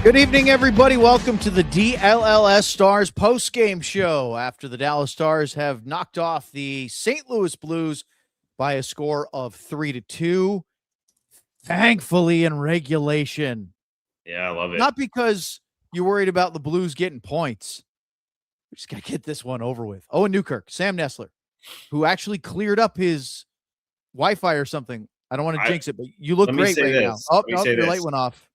Good evening, everybody. Welcome to the DLLS Stars post-game show after the Dallas Stars have knocked off the St. Louis Blues by a score of 3-2. Thankfully, in regulation. Yeah, I love it. Not because you're worried about the Blues getting points. We just got to get this one over with. Owen Newkirk, Sam Nessler, who actually cleared up his Wi-Fi or something. I don't want to jinx it, but you look great right now. Oh, no, your light went off.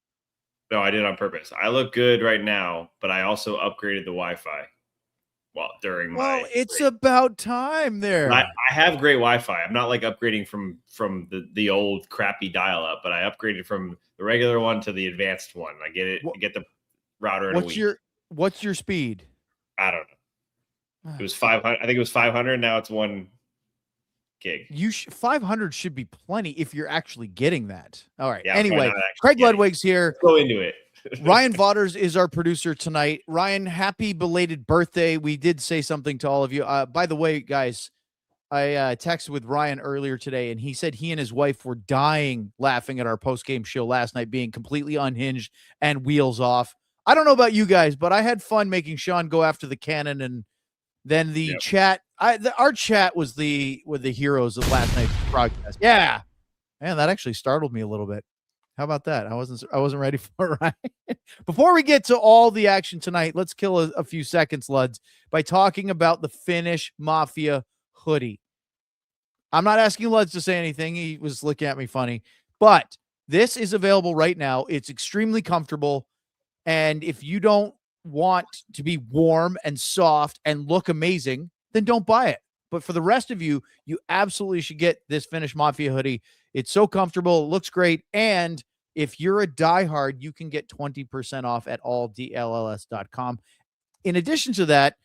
No, I did on purpose. I look good right now, but I also upgraded the Wi-Fi during my. Well, it's about time there. I have great Wi-Fi. I'm not like upgrading from the old crappy dial-up, but I upgraded from the regular one to the advanced one. I get it. I get the router in a week. What's your speed? I don't know. It was 500. I think it was 500. Now it's 1 gig. 500 should be plenty if you're actually getting that. All right. Yeah, anyway, Craig Ludwig's here. Let's go into it. Ryan Vaughters is our producer tonight. Ryan, happy belated birthday. We did say something to all of you. By the way, guys, I texted with Ryan earlier today, and he said he and his wife were dying laughing at our post-game show last night, being completely unhinged and wheels off. I don't know about you guys, but I had fun making Sean go after the cannon, and then the chat. Our chat was the heroes of last night's broadcast. Yeah, man, that actually startled me a little bit. How about that? I wasn't ready for it. Right? Before we get to all the action tonight, let's kill a few seconds, Luds, by talking about the Finnish Mafia hoodie. I'm not asking Luds to say anything. He was looking at me funny, but this is available right now. It's extremely comfortable, and if you don't want to be warm and soft and look amazing, then don't buy it. But for the rest of you, you absolutely should get this Finnish Mafia hoodie. It's so comfortable. It looks great. And if you're a diehard, you can get 20% off at alldlls.com. In addition to that,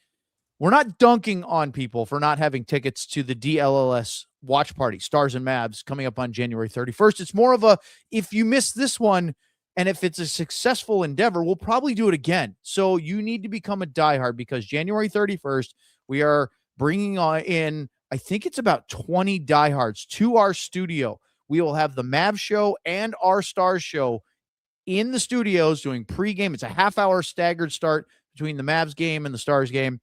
we're not dunking on people for not having tickets to the DLLS watch party, Stars and Mavs, coming up on January 31st. It's more of a, if you miss this one, and if it's a successful endeavor, we'll probably do it again. So you need to become a diehard, because January 31st, we are bringing in, I think it's about 20 diehards to our studio. We will have the Mavs show and our Stars show in the studios doing pregame. It's a half-hour staggered start between the Mavs game and the Stars game.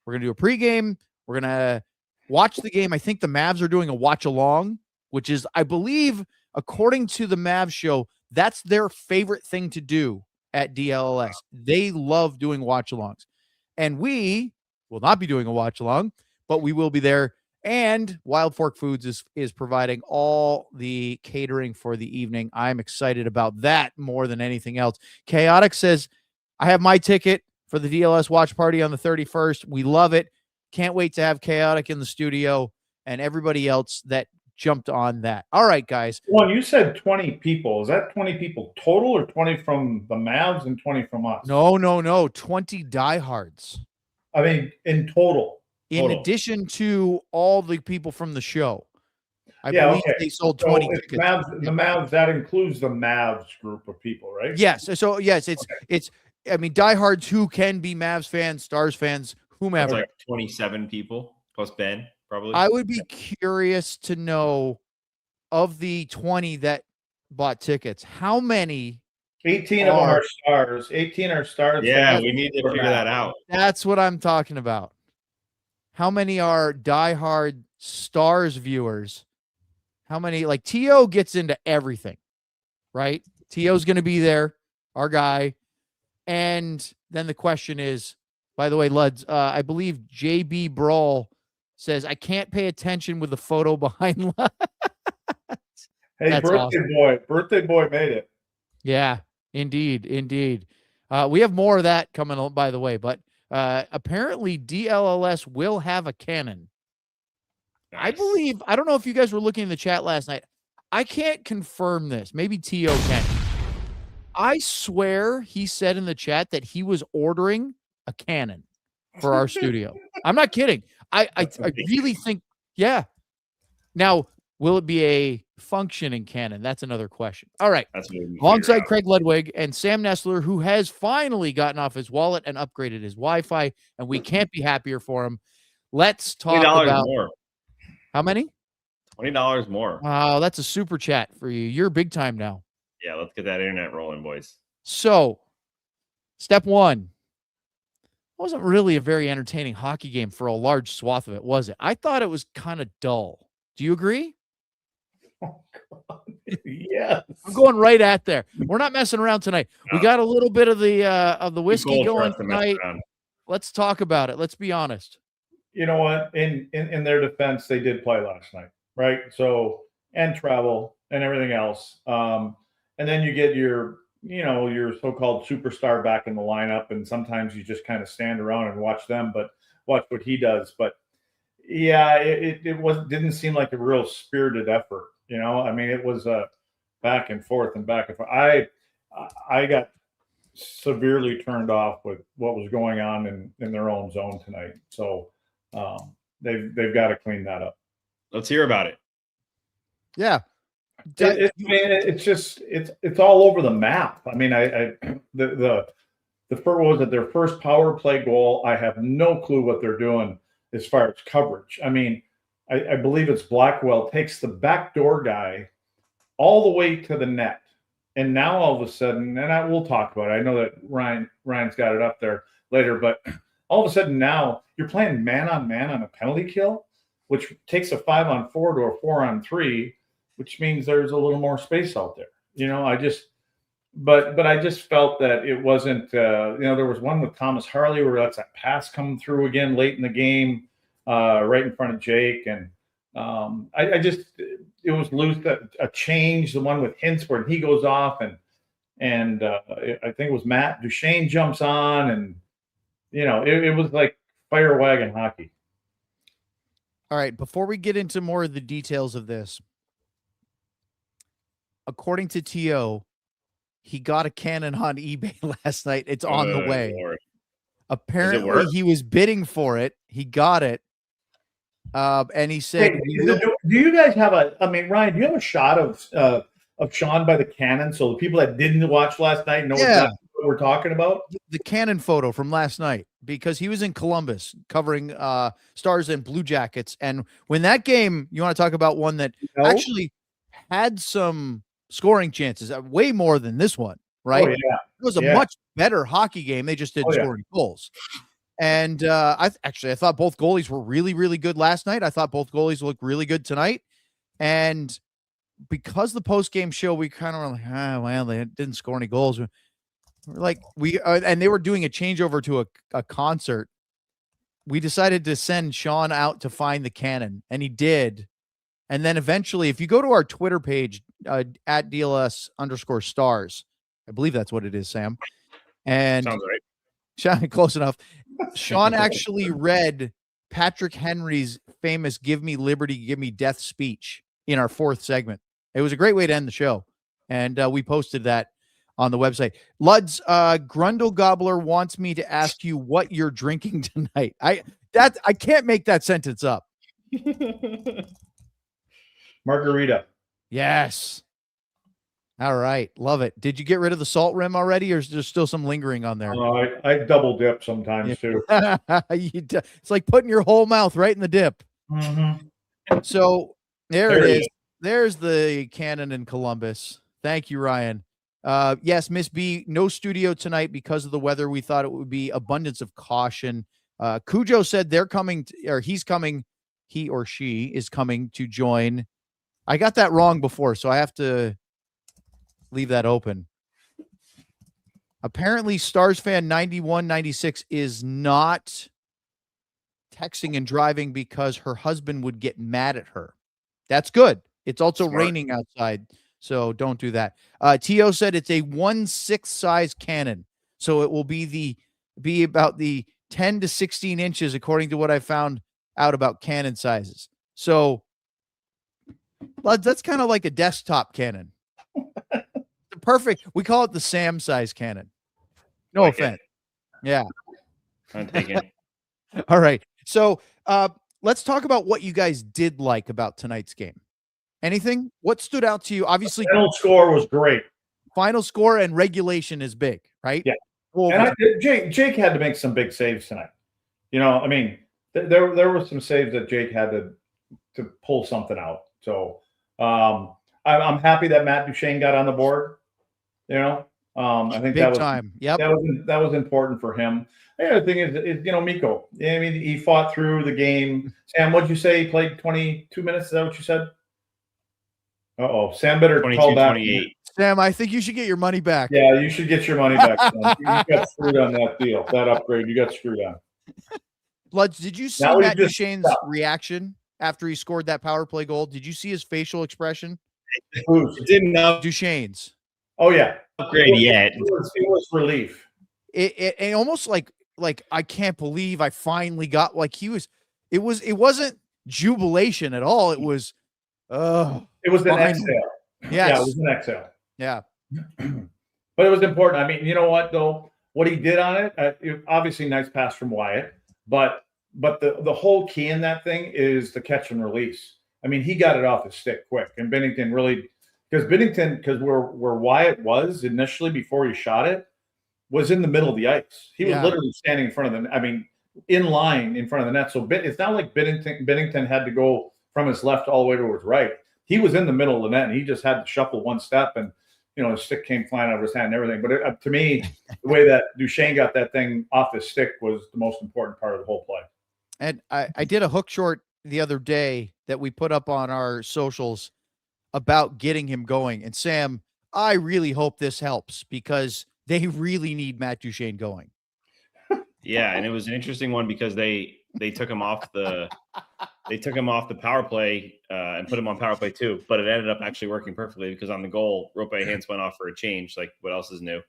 We're going to do a pregame. We're going to watch the game. I think the Mavs are doing a watch-along, which is, I believe, according to the Mavs show, that's their favorite thing to do at DLLS. They love doing watch-alongs. And we will not be doing a watch-along, but we will be there. And Wild Fork Foods is providing all the catering for the evening. I'm excited about that more than anything else. Chaotic says, I have my ticket for the DLS watch party on the 31st. We love it. Can't wait to have Chaotic in the studio and everybody else that jumped on that. All right, guys. Well, you said 20 people. Is that 20 people total, or 20 from the Mavs and 20 from us? No. 20 diehards. I mean, in total. In addition to all the people from the show. I believe they sold 20 tickets. The Mavs, that includes the Mavs group of people, right? Yes. So, yes, it's I mean, diehards who can be Mavs fans, Stars fans, whomever. That's like 27 people plus Ben, probably. I would be curious to know, of the 20 that bought tickets, how many 18 of them are Stars. 18 are Stars. Yeah, we need to figure that out. That's what I'm talking about. How many are diehard Stars viewers? How many, like, T.O. gets into everything, right? T.O.'s going to be there, our guy. And then the question is, by the way, Luds, I believe J.B. Brawl says, I can't pay attention with the photo behind Luds. Hey, That's birthday awesome. boy. Birthday boy made it. Yeah, indeed. We have more of that coming on, by the way, but apparently DLLS will have a cannon. Nice. I believe, I don't know if you guys were looking in the chat last night. I can't confirm this. Maybe T.O. can. I swear he said in the chat that he was ordering a cannon for our studio. I'm not kidding. I really think, yeah. Now, will it be a functioning cannon? That's another question. All right. Alongside Craig Ludwig and Sam Nessler, who has finally gotten off his wallet and upgraded his Wi-Fi, and we can't be happier for him. Let's talk about more. How many? $20 more. Oh, that's a super chat for you. You're big time now. Yeah, let's get that internet rolling, boys. So, Step one. Wasn't really a very entertaining hockey game for a large swath of it, was it? I thought it was kind of dull. Do you agree? Oh, God. Yes. I'm going right at there. We're not messing around tonight. We got a little bit of the whiskey going tonight. Let's talk about it. Let's be honest. You know what? In their defense, they did play last night, right? So, and travel and everything else. And then you get your so-called superstar back in the lineup, and sometimes you just kind of stand around and watch them, but watch what he does. But yeah, it didn't seem like a real spirited effort. I mean, it was a back and forth and back and forth. I got severely turned off with what was going on in their own zone tonight. So they've got to clean that up. Let's hear about it. Yeah. It's all over the map. I mean, the first was it their first power play goal. I have no clue what they're doing as far as coverage. I mean, I believe it's Blackwell takes the backdoor guy all the way to the net, and now all of a sudden, and we'll talk about it. I know that Ryan's got it up there later, but all of a sudden now you're playing man on man on a penalty kill, which takes a 5-on-4 to a 4-on-3. Which means there's a little more space out there. I just felt that it wasn't, there was one with Thomas Harley where that's that pass coming through again late in the game, right in front of Jake. And it was loose, a change, the one with Hintz where he goes off and I think it was Matt Duchene jumps on and, it was like fire wagon hockey. All right. Before we get into more of the details of this, according to T.O., he got a cannon on eBay last night. It's on the way. Lord. Apparently, he was bidding for it. He got it. And he said, do you guys have Ryan, do you have a shot of Sean by the cannon so the people that didn't watch last night know exactly what we're talking about? The cannon photo from last night, because he was in Columbus covering Stars and Blue Jackets. And when that game, you want to talk about one that actually had some scoring chances, way more than this one, right? Oh, yeah. It was a much better hockey game. They just didn't score any goals. And I thought both goalies were really, really good last night. I thought both goalies looked really good tonight. And because the post-game show, we kind of were like, well, they didn't score any goals. We're like, and they were doing a changeover to a concert. We decided to send Sean out to find the cannon, and he did. And then eventually, if you go to our Twitter page, at @DLS_stars, I believe that's what it is, Sam. And sounds right. Sean, close enough. Sean actually read Patrick Henry's famous "Give me liberty, give me death" speech in our 4th segment. It was a great way to end the show. And we posted that on the website. Luds, Grundle Gobbler wants me to ask you what you're drinking tonight. I can't make that sentence up. Margarita. Yes. All right. Love it. Did you get rid of the salt rim already, or is there still some lingering on there? I double dip sometimes too. It's like putting your whole mouth right in the dip. Mm-hmm. So there it is. There's the cannon in Columbus. Thank you, Ryan. Yes, Miss B, no studio tonight because of the weather. We thought it would be abundance of caution. Cujo said they're coming, he's coming. He or she is coming to join. I got that wrong before, so I have to leave that open. Apparently, Stars fan 9196 is not texting and driving because her husband would get mad at her. That's good. It's also raining outside, so don't do that. T.O. said it's a 1/6 size cannon, so it will be about the 10 to 16 inches, according to what I found out about cannon sizes. So that's kind of like a desktop cannon. Perfect. We call it the Sam size cannon. No offense. Yeah. I'm taking. All right. So let's talk about what you guys did like about tonight's game. Anything? What stood out to you? Obviously, the final score was great. Final score and regulation is big, right? Yeah. And Jake had to make some big saves tonight. I mean, there were some saves that Jake had to pull something out. So I'm happy that Matt Duchene got on the board. I think Big time. Yep. That was important for him. The other thing is Mikko. I mean, he fought through the game. Sam, what'd you say? He played 22 minutes. Is that what you said? Uh-oh. Sam better call back. 28. Sam, I think you should get your money back. Yeah, you should get your money back. You got screwed on that deal, that upgrade. You got screwed on. Bloods, did you see Matt Duchene's reaction after he scored that power play goal? Did you see his facial expression? It didn't know Duchene's. Oh yeah, upgrade yet. It was relief. It almost like I can't believe I finally got it wasn't jubilation at all. It was it was an exhale. Yes. Yeah, it was an exhale. Yeah. But it was important. I mean, you know what though? What he did on it, obviously nice pass from Wyatt, but the whole key in that thing is the catch and release. I mean, he got it off his stick quick, and Binnington because where Wyatt was initially before he shot it was in the middle of the ice. He was literally standing in front of the, I mean, in line in front of the net. So it's not like Binnington had to go from his left all the way to his right. He was in the middle of the net, and he just had to shuffle one step, and his stick came flying out of his hand and everything. But to me, the way that Duchene got that thing off his stick was the most important part of the whole play. And I did a hook short the other day that we put up on our socials about getting him going. And Sam, I really hope this helps because they really need Matt Duchene going. Yeah, and it was an interesting one because they took him off the power play and put him on power play 2, but it ended up actually working perfectly because on the goal, Rope Hintz went off for a change. Like, what else is new?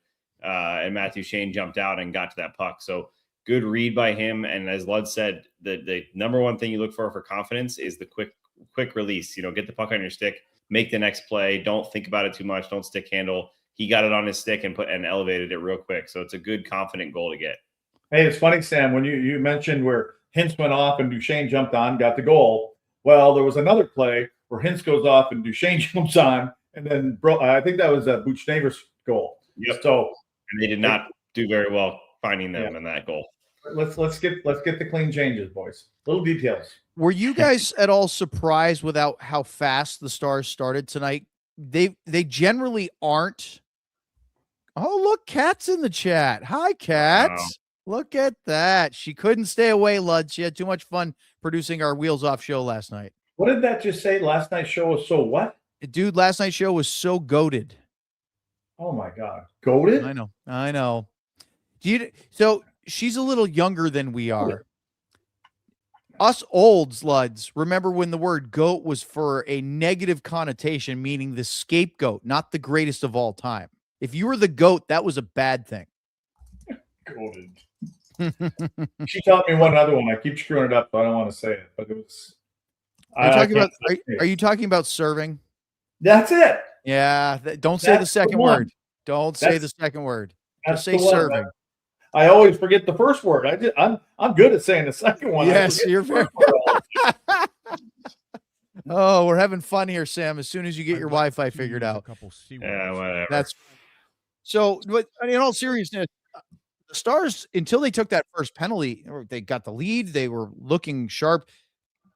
And Matt Duchene jumped out and got to that puck. So good read by him. And as Lud said, the number one thing you look for confidence is the quick release. Get the puck on your stick, make the next play. Don't think about it too much. Don't stick handle. He got it on his stick and elevated it real quick. So it's a good, confident goal to get. Hey, it's funny, Sam, when you mentioned where Hintz went off and Duchene jumped on, got the goal. Well, there was another play where Hintz goes off and Duchene jumps on, and then I think that was a Buchnevich's goal. Yep. So and they did not do very well finding them in that goal. Let's get the clean changes, boys. Little details. Were you guys at all surprised without how fast the Stars started tonight? They generally aren't. Oh, look, Kat's in the chat. Hi, Kat. Wow. Look at that. She couldn't stay away, Lud. She had too much fun producing our Wheels Off show last night. What did that just say? Last night's show was so what? Dude, last night's show was so goated. Oh, my God. Goated? I know. So she's a little younger than we are. Us olds, Luds, remember when the word goat was for a negative connotation, meaning the scapegoat, not the greatest of all time. If you were the goat, that was a bad thing. Goated. She taught me one other one. I keep screwing it up, so I don't want to say it. But it was. Are you talking about serving? That's it. Yeah. Don't say the second word. Don't say the second word. Just say serving. I always forget the first word. I'm good at saying the second one. Yes, you're very. Oh, we're having fun here, Sam. As soon as you get your Wi-Fi figured out. Yeah, whatever. That's so. But in all seriousness, the Stars, until they took that first penalty, or they got the lead, they were looking sharp.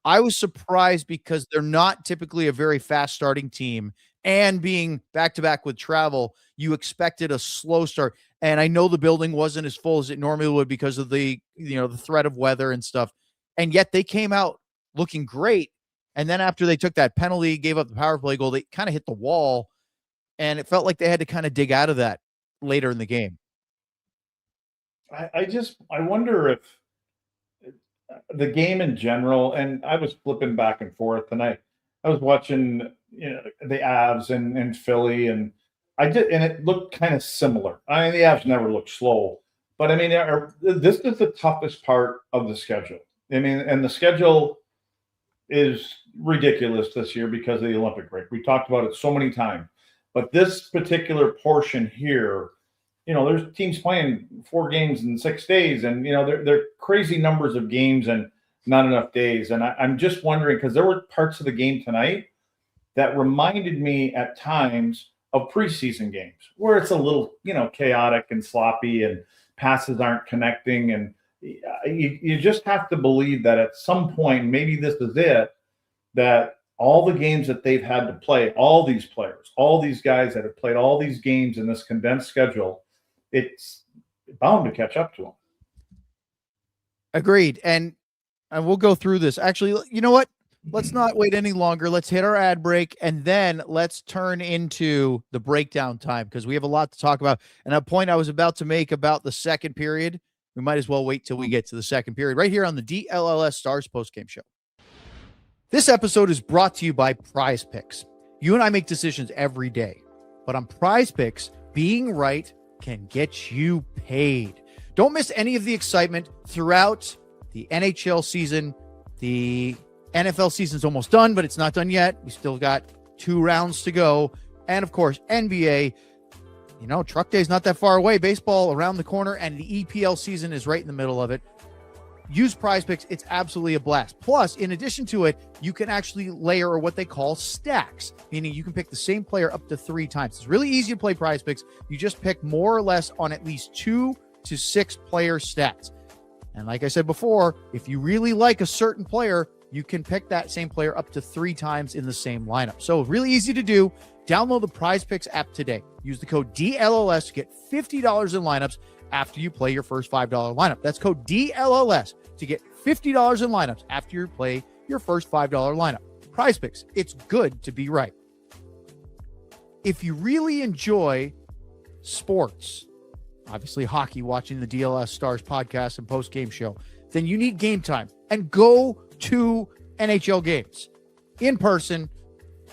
I was surprised because they're not typically a very fast starting team, and being back-to-back with travel, you expected a slow start. And I know the building wasn't as full as it normally would because of the threat of weather and stuff. And yet they came out looking great. And then after they took that penalty, gave up the power play goal, they kind of hit the wall. And it felt like they had to kind of dig out of that later in the game. I wonder if the game in general, and I was flipping back and forth tonight. I was watching the Avs and Philly, and it looked kind of similar. I mean, the Avs never looked slow, but I mean, this is the toughest part of the schedule. I mean, and the schedule is ridiculous this year because of the Olympic break. We talked about it so many times, but this particular portion here, there's teams playing 4 games in 6 days, and they're crazy numbers of games and not enough days. And I'm just wondering, because there were parts of the game tonight that reminded me at times of preseason games where it's a little, chaotic and sloppy and passes aren't connecting. And you just have to believe that at some point, maybe this is it, that all the games that they've had to play, all these players, all these guys that have played all these games in this condensed schedule, it's bound to catch up to them. Agreed. And we'll go through this. Actually, you know what? Let's not wait any longer. Let's hit our ad break, and then let's turn into the breakdown time because we have a lot to talk about. And a point I was about to make about the second period, we might as well wait till we get to the second period right here on the DLLS Stars postgame show. This episode is brought to you by Prize Picks. You and I make decisions every day, but on Prize Picks, being right can get you paid. Don't miss any of the excitement throughout the NHL season. The NFL season's almost done, but it's not done yet. We still got 2 rounds to go. And of course, NBA, you know, Truck Day is not that far away. Baseball around the corner, and the EPL season is right in the middle of it. Use Prize Picks. It's absolutely a blast. Plus, in addition to it, you can actually layer what they call stacks, meaning you can pick the same player up to 3 times. It's really easy to play Prize Picks. You just pick more or less on at least 2 to 6 player stats. And like I said before, if you really like a certain player, you can pick that same player up to 3 times in the same lineup. So really easy to do. Download the Prize Picks app today. Use the code DLLS to get $50 in lineups after you play your first $5 lineup. That's code DLLS to get $50 in lineups after you play your first $5 lineup. Prize Picks, it's good to be right. If you really enjoy sports, obviously hockey, watching the DLS Stars podcast and post-game show, then you need Game Time. And go to NHL games in person.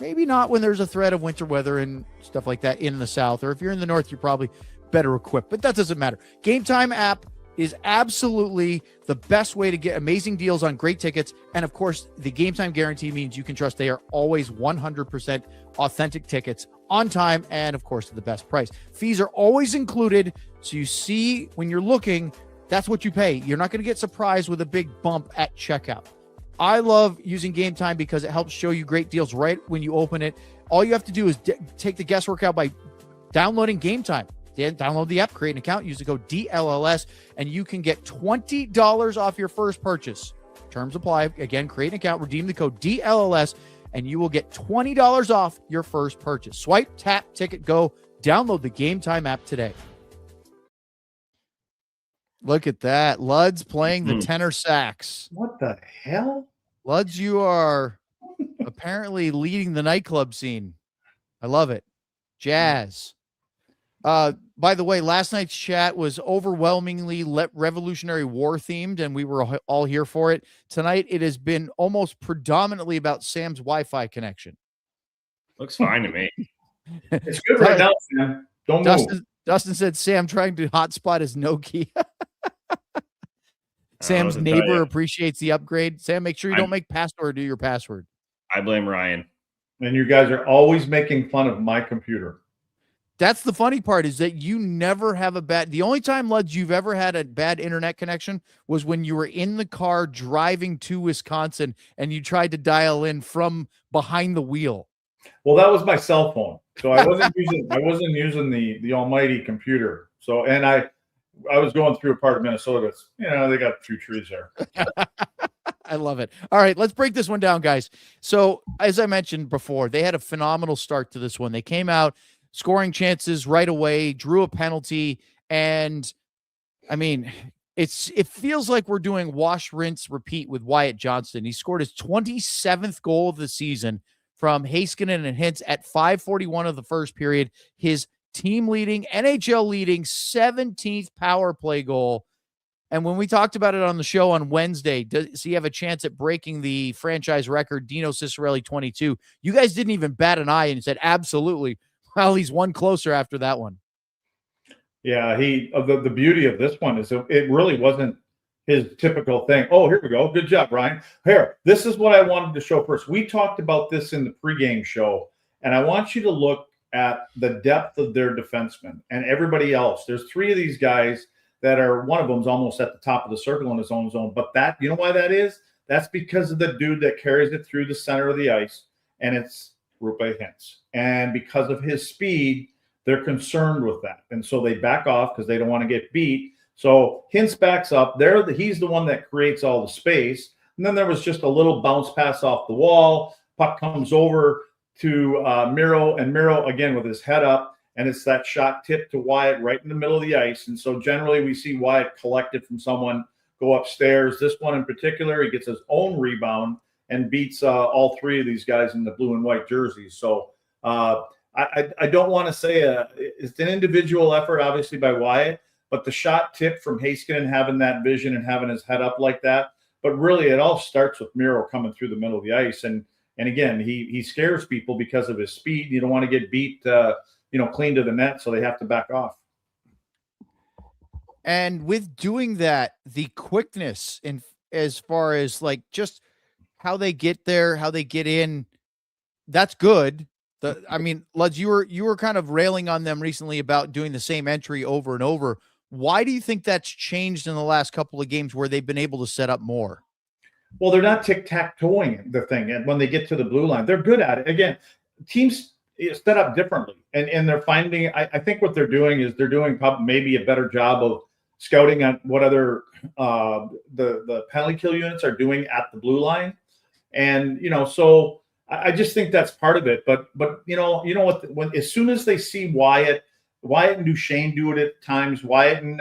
Maybe not when there's a threat of winter weather and stuff like that in the South, or if you're in the North, you're probably better equipped, but that doesn't matter. Game Time app is absolutely the best way to get amazing deals on great tickets. And of course, the Game Time guarantee means you can trust they are always 100% authentic tickets on time. And of course, at the best price. Fees are always included. So you see, when you're looking, that's what you pay. You're not going to get surprised with a big bump at checkout. I love using Game Time because it helps show you great deals right when you open it. All you have to do is take the guesswork out by downloading Game Time. Then download the app, create an account, use the code DLLS, and you can get $20 off your first purchase. Terms apply. Again, create an account, redeem the code DLLS, and you will get $20 off your first purchase. Swipe, tap, ticket, go. Download the Game Time app today. Look at that. Lud's playing the tenor sax. What the hell? Luds, you are apparently leading the nightclub scene. I love it. Jazz. By the way, last night's chat was overwhelmingly Revolutionary War themed, and we were all here for it. Tonight, it has been almost predominantly about Sam's Wi-Fi connection. Looks fine to me. It's good right now, Sam. Don't move. Dustin said Sam trying to hotspot his Nokia. Sam's neighbor appreciates the upgrade. Sam, make sure you don't make password do your password. I blame Ryan. And you guys are always making fun of my computer. That's the funny part, is that you never have a bad. The only time, Luds, you've ever had a bad internet connection was when you were in the car driving to Wisconsin and you tried to dial in from behind the wheel. Well, that was my cell phone, so I wasn't using the almighty computer. So, and I was going through a part of Minnesota. It's, you know, they got a few trees there. I love it. All right, let's break this one down, guys. So, as I mentioned before, they had a phenomenal start to this one. They came out scoring chances right away, drew a penalty, and I mean, it feels like we're doing wash, rinse, repeat with Wyatt Johnston. He scored his 27th goal of the season from Heiskanen and Hintz at 5:41 of the first period. His team-leading, NHL-leading 17th power play goal. And when we talked about it on the show on Wednesday, does he have a chance at breaking the franchise record, Dino Ciccarelli 22? You guys didn't even bat an eye and said, absolutely. Well, he's one closer after that one. Yeah, the beauty of this one is it really wasn't his typical thing. Oh, here we go. Good job, Ryan. Here, this is what I wanted to show first. We talked about this in the pregame show, and I want you to look at the depth of their defensemen and everybody else. There's 3 of these guys that are, one of them's almost at the top of the circle in his own zone. But that, you know why that is? That's because of the dude that carries it through the center of the ice, and it's Roope Hintz. And because of his speed, they're concerned with that. And so they back off because they don't want to get beat. So Hintz backs up. He's the one that creates all the space. And then there was just a little bounce pass off the wall. puck comes over to Miro, and Miro again with his head up, and it's that shot tip to Wyatt right in the middle of the ice. And so generally we see Wyatt collect it from someone, go upstairs. This one in particular, he gets his own rebound and beats all three of these guys in the blue and white jerseys. So I don't want to say it's an individual effort, obviously, by Wyatt, but the shot tip from Heiskanen having that vision and having his head up like that. But really, it all starts with Miro coming through the middle of the ice. And again, he scares people because of his speed. You don't want to get beat, clean to the net, so they have to back off. And with doing that, the quickness in as far as like just how they get there, how they get in, that's good. Luds, you were kind of railing on them recently about doing the same entry over and over. Why do you think that's changed in the last couple of games where they've been able to set up more? Well, they're not tic-tac-toeing the thing. And when they get to the blue line, they're good at it. Again, teams set up differently. And they're finding, I think what they're doing is they're doing maybe a better job of scouting on what other the penalty kill units are doing at the blue line. And, so I just think that's part of it. But you know what, as soon as they see Wyatt and Duchene do it at times, Wyatt and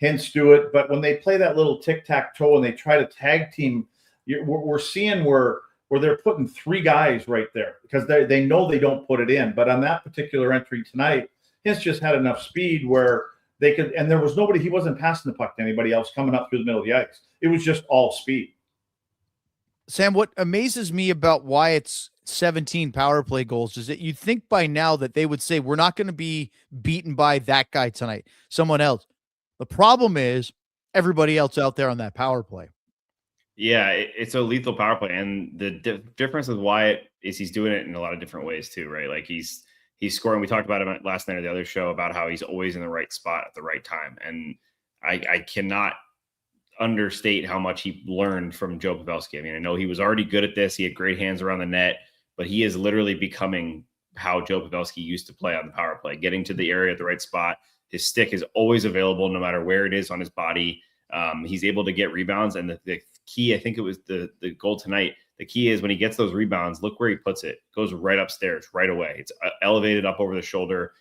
Hintz do it. But when they play that little tic-tac-toe and they try to tag team, we're seeing where they're putting three guys right there because they know they don't put it in. But on that particular entry tonight, Hintz just had enough speed where they could, and there was nobody, he wasn't passing the puck to anybody else coming up through the middle of the ice. It was just all speed. Sam, what amazes me about Wyatt's 17 power play goals is that you'd think by now that they would say, we're not going to be beaten by that guy tonight, someone else. The problem is everybody else out there on that power play. Yeah, it's a lethal power play. And the difference with Wyatt is he's doing it in a lot of different ways too, right? Like he's scoring. We talked about him last night or the other show about how he's always in the right spot at the right time. And I cannot understate how much he learned from Joe Pavelski. I mean, I know he was already good at this. He had great hands around the net, but he is literally becoming how Joe Pavelski used to play on the power play, getting to the area at the right spot. His stick is always available no matter where it is on his body. He's able to get rebounds. And the key, I think it was the goal tonight, the key is when he gets those rebounds, look where he puts it. It goes right upstairs, right away. It's elevated up over the shoulder.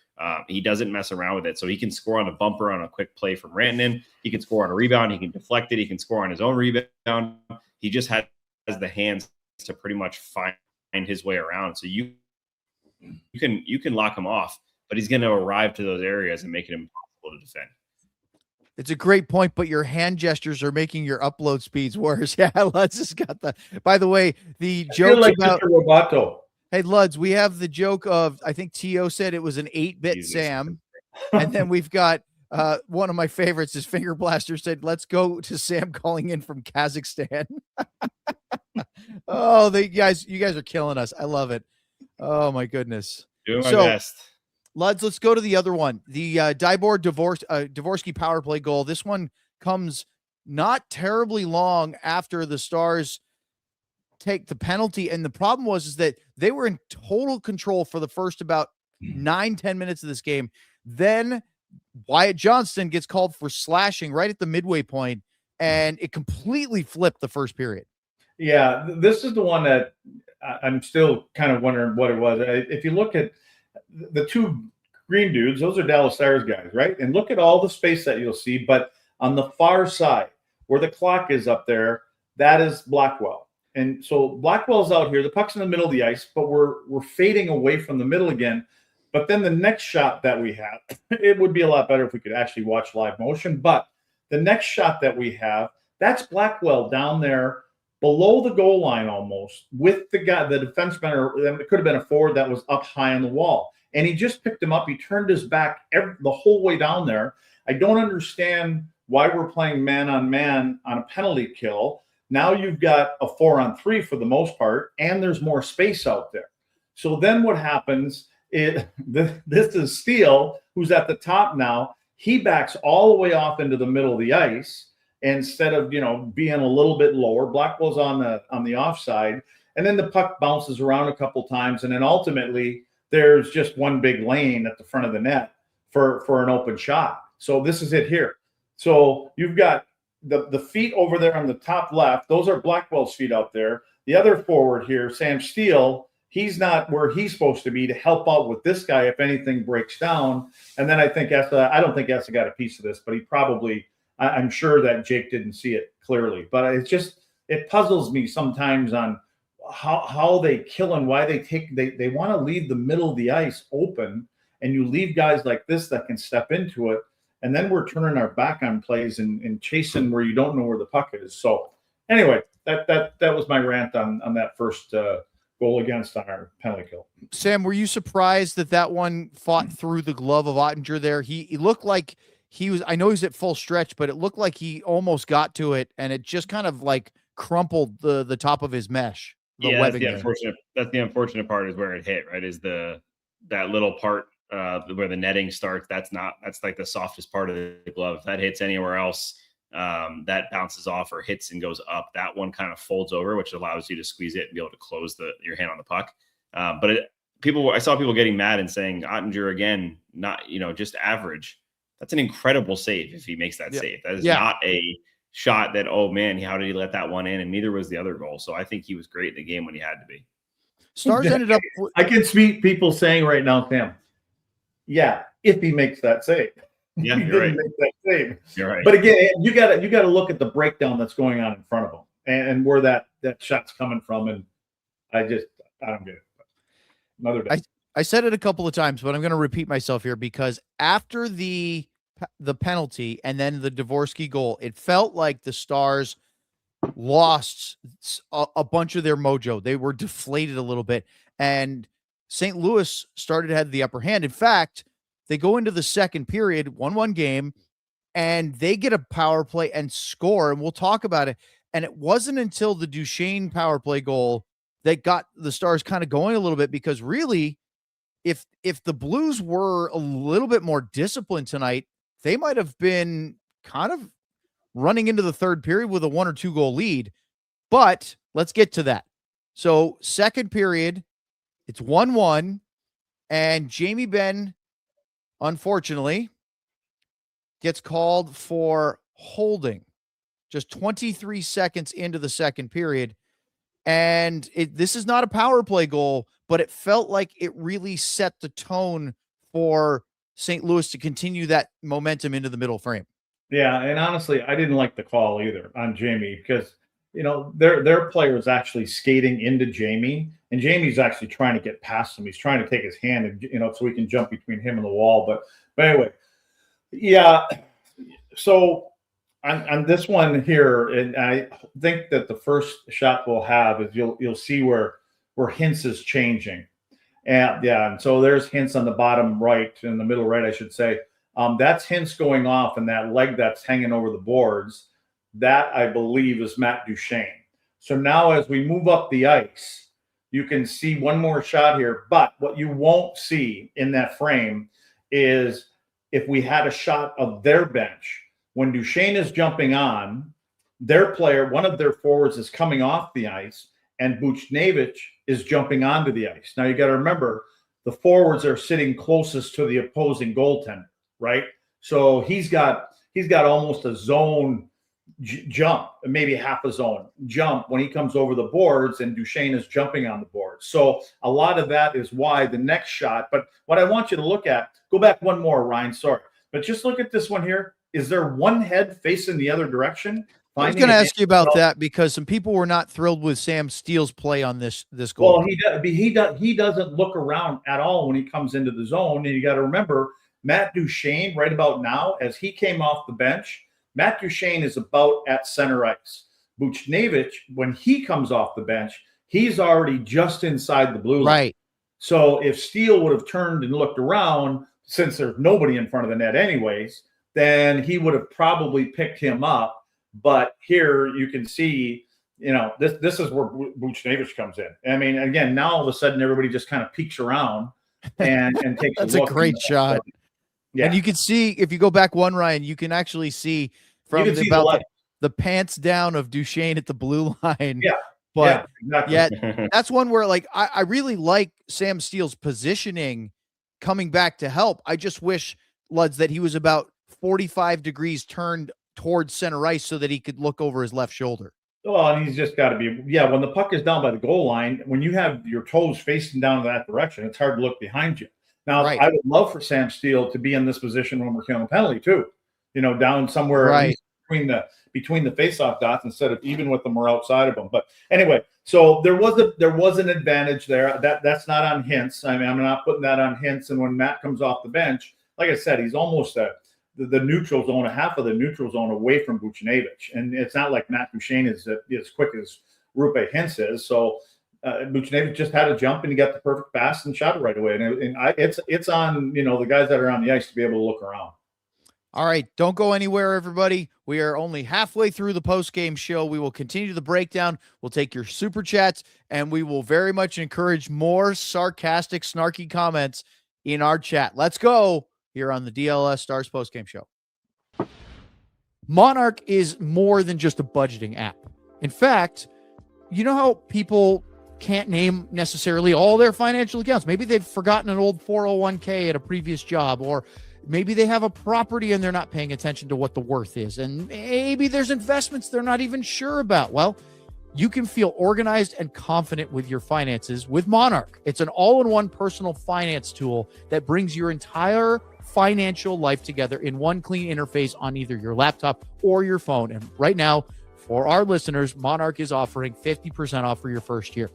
He doesn't mess around with it. So he can score on a bumper on a quick play from Rantanen. He can score on a rebound. He can deflect it. He can score on his own rebound. He just has the hands to pretty much find his way around. So you can lock him off, but he's going to arrive to those areas and make it impossible to defend. It's a great point, but your hand gestures are making your upload speeds worse. Yeah, Luds has got the. By the way, the joke like about Mr. Roboto. Hey, Luds, we have the joke of, I think T.O. said it was an 8-bit Sam. And then we've got one of my favorites is Finger Blaster said, let's go to Sam calling in from Kazakhstan. Oh, you guys are killing us. I love it. Oh, my goodness. Doing my best. Luds, let's go to the other one. The Daibor Dvorsky power play goal. This one comes not terribly long after the Stars take the penalty. And the problem is that they were in total control for the first about 9-10 minutes of this game. Then Wyatt Johnston gets called for slashing right at the midway point, and it completely flipped the first period. Yeah, this is the one that I'm still kind of wondering what it was. If you look at the two green dudes, those are Dallas Stars guys, right? And look at all the space that you'll see. But on the far side, where the clock is up there, that is Blackwell. And so Blackwell's out here. The puck's in the middle of the ice, but we're fading away from the middle again. But then the next shot that we have, it would be a lot better if we could actually watch live motion. But the next shot that we have, that's Blackwell down there below the goal line almost with the guy, the defenseman, or it could have been a forward that was up high on the wall. And he just picked him up. He turned his back the whole way down there. I don't understand why we're playing man-on-man on a penalty kill. Now you've got a 4-on-3 for the most part, and there's more space out there. So then what happens is this is Steele, who's at the top now. He backs all the way off into the middle of the ice instead of, being a little bit lower. Blackwell's on the offside, and then the puck bounces around a couple times, and then ultimately there's just one big lane at the front of the net for an open shot. So this is it here. So you've got the feet over there on the top left. Those are Blackwell's feet out there. the other forward here, Sam Steele, he's not where he's supposed to be to help out with this guy if anything breaks down. And then I think I don't think Essa got a piece of this, but he probably, I'm sure that Jake didn't see it clearly. But it puzzles me sometimes on how they kill and why they want to leave the middle of the ice open, and you leave guys like this that can step into it. And then we're turning our back on plays and chasing where you don't know where the puck is. So anyway, that was my rant on that first goal against on our penalty kill. Sam, were you surprised that one fought through the glove of Ottinger there? He looked like he was, I know he's at full stretch, but it looked like he almost got to it, and it just kind of like crumpled the top of his mesh. That's the unfortunate part is where it hit, right? Is that little part where the netting starts. That's like the softest part of the glove. If that hits anywhere else, that bounces off or hits and goes up. That one kind of folds over, which allows you to squeeze it and be able to close your hand on the puck. But I saw people getting mad and saying Ottinger again, not, just average. That's an incredible save if he makes that save. That is not a shot that, oh man, how did he let that one in? And neither was the other goal. So I think he was great in the game when he had to be. Stars ended up. I can see people saying right now, Sam, yeah, if he makes that save. Yeah, he you're right. Make that save. You're right. But again, you got to look at the breakdown that's going on in front of him and where that shot's coming from. And I don't get it. Another day. I said it a couple of times, but I'm going to repeat myself here because after the penalty and then the Dvorsky goal, it felt like the Stars lost a bunch of their mojo. They were deflated a little bit, and St. Louis started to have the upper hand. In fact, they go into the second period, 1-1 game, and they get a power play and score, and we'll talk about it. And it wasn't until the Duchene power play goal that got the Stars kind of going a little bit, because really, if the Blues were a little bit more disciplined tonight, they might have been kind of running into the third period with a 1 or 2 goal lead. But let's get to that. So second period, it's 1-1, and Jamie Benn, unfortunately, gets called for holding just 23 seconds into the second period. And this is not a power play goal, but it felt like it really set the tone for St. Louis to continue that momentum into the middle frame. Yeah, and honestly, I didn't like the call either on Jamie because, their player is actually skating into Jamie, and Jamie's actually trying to get past him. He's trying to take his hand, and, so he can jump between him and the wall. But anyway, yeah. So on this one here, and I think that the first shot we'll have is you'll see where Hintz is changing. And so there's Hintz on the bottom right, in the middle right, I should say. That's Hintz going off, and that leg that's hanging over the boards, that I believe is Matt Duchene. So now as we move up the ice, you can see one more shot here. But what you won't see in that frame is if we had a shot of their bench, when Duchene is jumping on, their player, one of their forwards is coming off the ice, and Buchnevich is jumping onto the ice. Now you got to remember, the forwards are sitting closest to the opposing goaltender, right? So he's got almost a zone jump, maybe half a zone jump when he comes over the boards, and Duchene is jumping on the boards. So a lot of that is why the next shot. But what I want you to look at, go back one more, Ryan, sorry. But just look at this one here. Is there one head facing the other direction? I was going to ask you about that because some people were not thrilled with Sam Steele's play on this goal. Well, he doesn't look around at all when he comes into the zone. And you got to remember, Matt Duchene, right about now, as he came off the bench, Matt Duchene is about at center ice. Buchnevich, when he comes off the bench, he's already just inside the blue line. Right. So if Steele would have turned and looked around, since there's nobody in front of the net anyways, then he would have probably picked him up. But here you can see, this is where Buchnevich comes in. I mean, again, now all of a sudden everybody just kind of peeks around and takes That's a look. a great shot. Yeah. And you can see, if you go back one, Ryan, you can actually see from the pants down of Duchene at the blue line. Yeah. But exactly. That's one where I really like Sam Steele's positioning coming back to help. I just wish, Luds, that he was about 45 degrees turned towards center ice so that he could look over his left shoulder. Well, and he's just got to be, when the puck is down by the goal line, when you have your toes facing down in that direction, it's hard to look behind you. Now, Right. I would love for Sam Steele to be in this position when we're killing a penalty too, down somewhere at least between the faceoff dots instead of even with them or outside of them. But anyway, so there was an advantage there. That's not on Hintz. I mean, I'm not putting that on Hintz. And when Matt comes off the bench, like I said, he's almost the neutral zone, half of the neutral zone away from Buchnevich. And it's not like Matt Duchene is as quick as Rupe Hintz is. So Buchnevich just had a jump and he got the perfect pass and shot it right away. It's on, the guys that are on the ice to be able to look around. All right, don't go anywhere, everybody. We are only halfway through the post-game show. We will continue the breakdown. We'll take your super chats, and we will very much encourage more sarcastic, snarky comments in our chat. Let's go here on the DLS Stars post-game show. Monarch is more than just a budgeting app. In fact, you know how people can't name necessarily all their financial accounts? Maybe they've forgotten an old 401k at a previous job, or maybe they have a property and they're not paying attention to what the worth is. And maybe there's investments they're not even sure about. Well, you can feel organized and confident with your finances with Monarch. It's an all-in-one personal finance tool that brings your entire financial life together in one clean interface on either your laptop or your phone. And right now, for our listeners, Monarch is offering 50% off for your first year.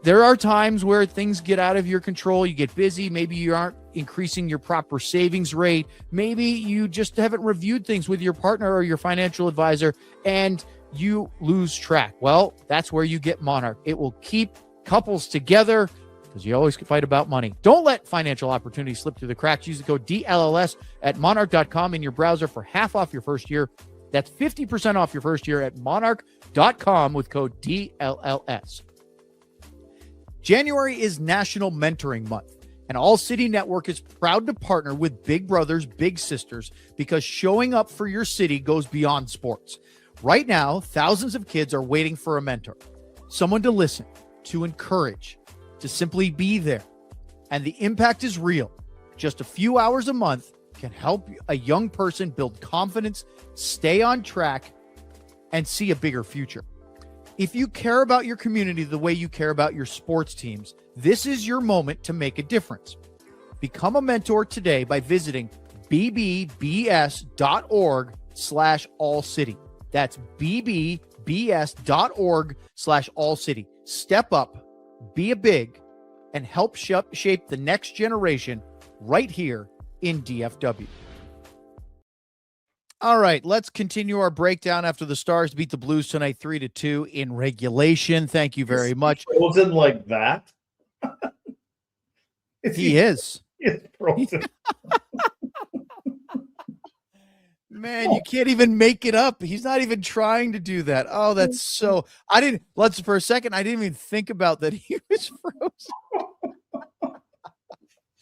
There are times where things get out of your control. You get busy. Maybe you aren't increasing your proper savings rate. Maybe you just haven't reviewed things with your partner or your financial advisor and you lose track. Well, that's where you get Monarch. It will keep couples together because you always fight about money. Don't let financial opportunities slip through the cracks. Use the code DLLS at monarch.com in your browser for half off your first year. That's 50% off your first year at monarch.com with code DLLS. January is National Mentoring Month, and All City Network is proud to partner with Big Brothers Big Sisters because showing up for your city goes beyond sports. Right now, thousands of kids are waiting for a mentor, someone to listen, to encourage, to simply be there. And the impact is real. Just a few hours a month can help a young person build confidence, stay on track, and see a bigger future. If you care about your community the way you care about your sports teams, this is your moment to make a difference. Become a mentor today by visiting bbbs.org/allcity. That's bbbs.org/allcity. Step up, be a big, and help shape the next generation right here in DFW. All right, let's continue our breakdown after the Stars beat the Blues tonight 3-2 in regulation. Thank you very much. Frozen like that? He is. It's frozen. Man, you can't even make it up. He's not even trying to do that. Oh, that's so. For a second, I didn't even think about that he was frozen.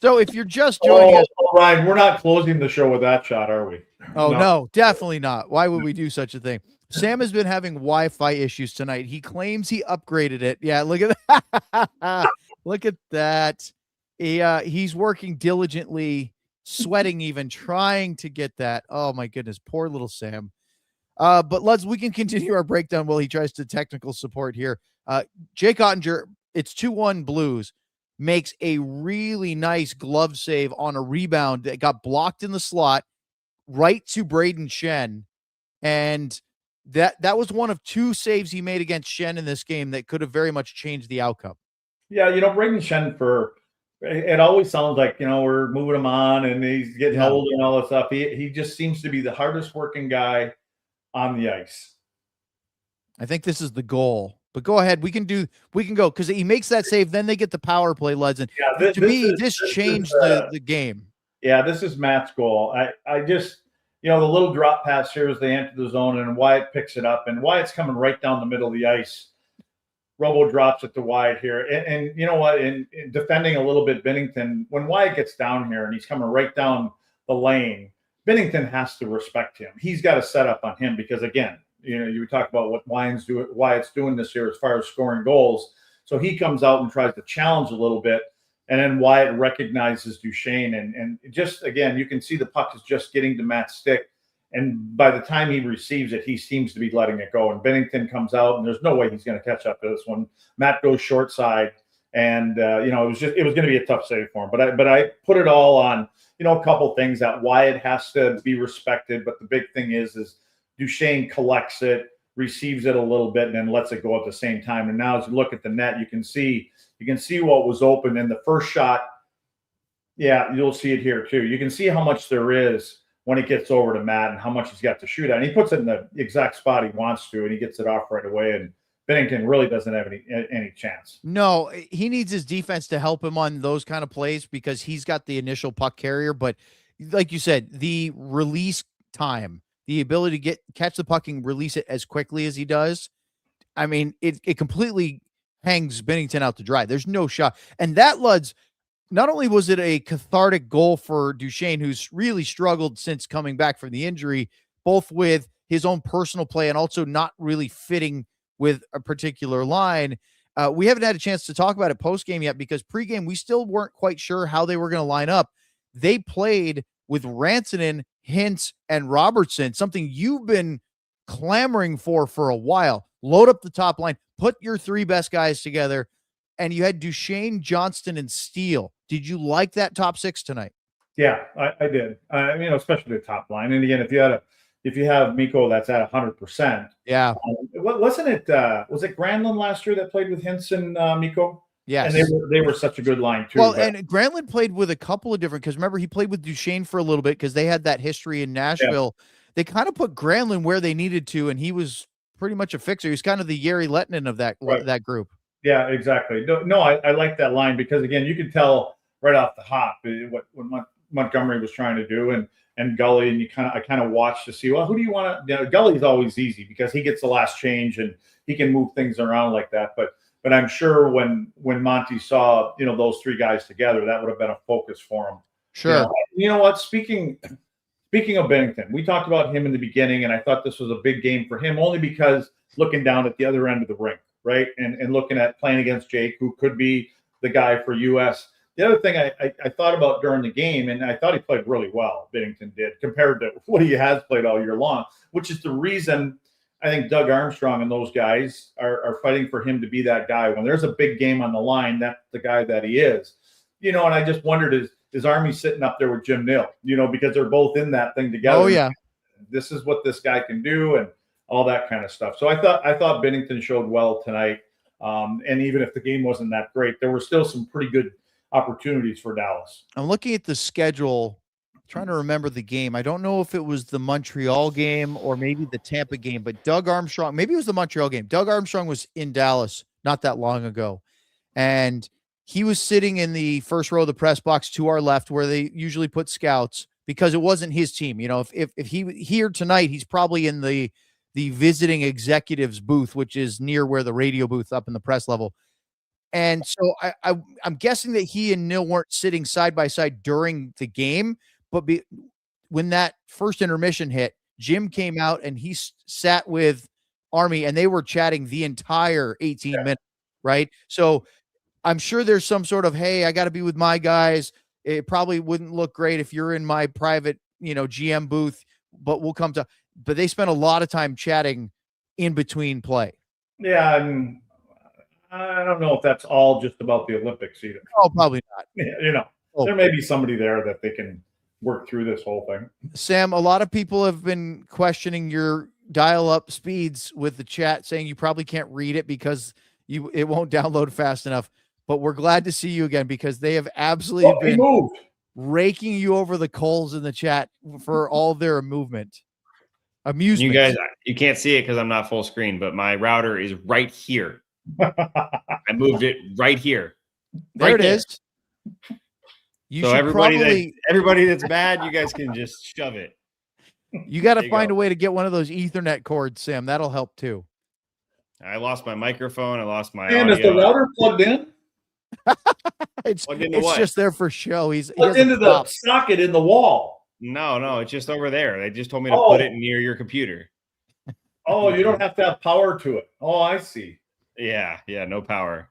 So if you're just joining us. Ryan, we're not closing the show with that shot, are we? Oh, no, definitely not. Why would we do such a thing? Sam has been having Wi-Fi issues tonight. He claims he upgraded it. Yeah, look at that. Look at that. He's working diligently, sweating even, trying to get that. Oh, my goodness. Poor little Sam. But we can continue our breakdown while he tries to technical support here. Jake Ottinger, it's 2-1 Blues, makes a really nice glove save on a rebound that got blocked in the slot right to Braden Shen. And that was one of two saves he made against Shen in this game that could have very much changed the outcome. Yeah, Braden Shen, it always sounds like, we're moving him on and he's getting older and all that stuff. He just seems to be the hardest working guy on the ice. I think this is the goal. But go ahead. We can go because he makes that save. Then they get the power play, Ledson. Yeah, this changed the game. Yeah, this is Matt's goal. I just, the little drop pass here as they enter the zone and Wyatt picks it up. And Wyatt's coming right down the middle of the ice. Robo drops it to Wyatt here. And you know what? In defending a little bit Binnington, when Wyatt gets down here and he's coming right down the lane, Binnington has to respect him. He's got to set up on him because, again, you talk about what Wyatt's doing this year as far as scoring goals. So he comes out and tries to challenge a little bit. And then Wyatt recognizes Duchene. And just, again, you can see the puck is just getting to Matt's stick. And by the time he receives it, he seems to be letting it go. And Binnington comes out, and there's no way he's going to catch up to this one. Matt goes short side, and it was going to be a tough save for him. But I put it all on a couple things that Wyatt has to be respected. But the big thing is Duchene collects it, receives it a little bit, and then lets it go at the same time. And now as you look at the net, you can see what was open in the first shot. Yeah, you'll see it here too. You can see how much there is when it gets over to Matt and how much he's got to shoot at. And he puts it in the exact spot he wants to, and he gets it off right away. And Binnington really doesn't have any chance. No, he needs his defense to help him on those kind of plays because he's got the initial puck carrier. But like you said, the release time, the ability to catch the puck and release it as quickly as he does, I mean, it completely hangs Binnington out to dry. There's no shot. And that, Luds, not only was it a cathartic goal for Duchene, who's really struggled since coming back from the injury, both with his own personal play and also not really fitting with a particular line. We haven't had a chance to talk about it post-game yet because pre-game, we still weren't quite sure how they were going to line up. They played with Rantanen, Hintz, and Robertson, something you've been clamoring for a while. Load up the top line, put your three best guys together, and you had Duchene, Johnston, and Steele. Did you like that top six tonight? Yeah, I did. Especially the top line. And again, if you have Mikko that's at 100%, yeah. Wasn't it? Was it Granlund last year that played with Hintz and Mikko? Yes, and they were such a good line too. Well, and Granlund played with a couple of different, because remember he played with Duchene for a little bit because they had that history in Nashville. Yeah. They kind of put Granlund where they needed to, and he was pretty much a fixer. He was kind of the Jari Lehtinen of that group. Yeah, exactly. No, I like that line because again, you could tell right off the hop what Montgomery was trying to do, and Gully, and I kind of watched to see, well, who do you want to? Gully's always easy because he gets the last change and he can move things around like that. But I'm sure when Monty saw those three guys together, that would have been a focus for him. Sure. You know what? Speaking of Binnington, we talked about him in the beginning, and I thought this was a big game for him only because looking down at the other end of the rink, right, and looking at playing against Jake, who could be the guy for U.S. The other thing I thought about during the game, and I thought he played really well, Binnington did, compared to what he has played all year long, which is the reason I think Doug Armstrong and those guys are fighting for him to be that guy. When there's a big game on the line, that's the guy that he is. And I just wondered, is Army sitting up there with Jim Nill, because they're both in that thing together. Oh, yeah. This is what this guy can do and all that kind of stuff. So I thought Binnington showed well tonight. And even if the game wasn't that great, there were still some pretty good opportunities for Dallas. I'm looking at the schedule, trying to remember the game. I don't know if it was the Montreal game or maybe the Tampa game, but Doug Armstrong, maybe it was the Montreal game. Doug Armstrong was in Dallas not that long ago, and he was sitting in the first row of the press box to our left where they usually put scouts because it wasn't his team. If he here tonight, he's probably in the visiting executives booth, which is near where the radio booth up in the press level. And so I'm guessing that he and Nill weren't sitting side by side during the game, but when that first intermission hit, Jim came out and he sat with Army and they were chatting the entire 18 minutes, right? So I'm sure there's some sort of, hey, I got to be with my guys. It probably wouldn't look great if you're in my private, GM booth, but but they spent a lot of time chatting in between play. Yeah. And I don't know if that's all just about the Olympics either. Oh, probably not. There may be somebody there that they can work through this whole thing. Sam, a lot of people have been questioning your dial-up speeds with the chat, saying you probably can't read it because it won't download fast enough. But we're glad to see you again because they have absolutely been raking you over the coals in the chat for all their amusement. You guys, you can't see it because I'm not full screen, but my router is right here. I moved it right here. There it is. So everybody that's mad, you guys can just shove it. You got to find a way to get one of those Ethernet cords, Sam. That'll help too. I lost my microphone. I lost my audio. Is the router plugged in? It's just there for show. He plugged into the socket in the wall. No, it's just over there. They just told me to put it near your computer. Oh, you don't have to have power to it. Oh, I see. Yeah, no power.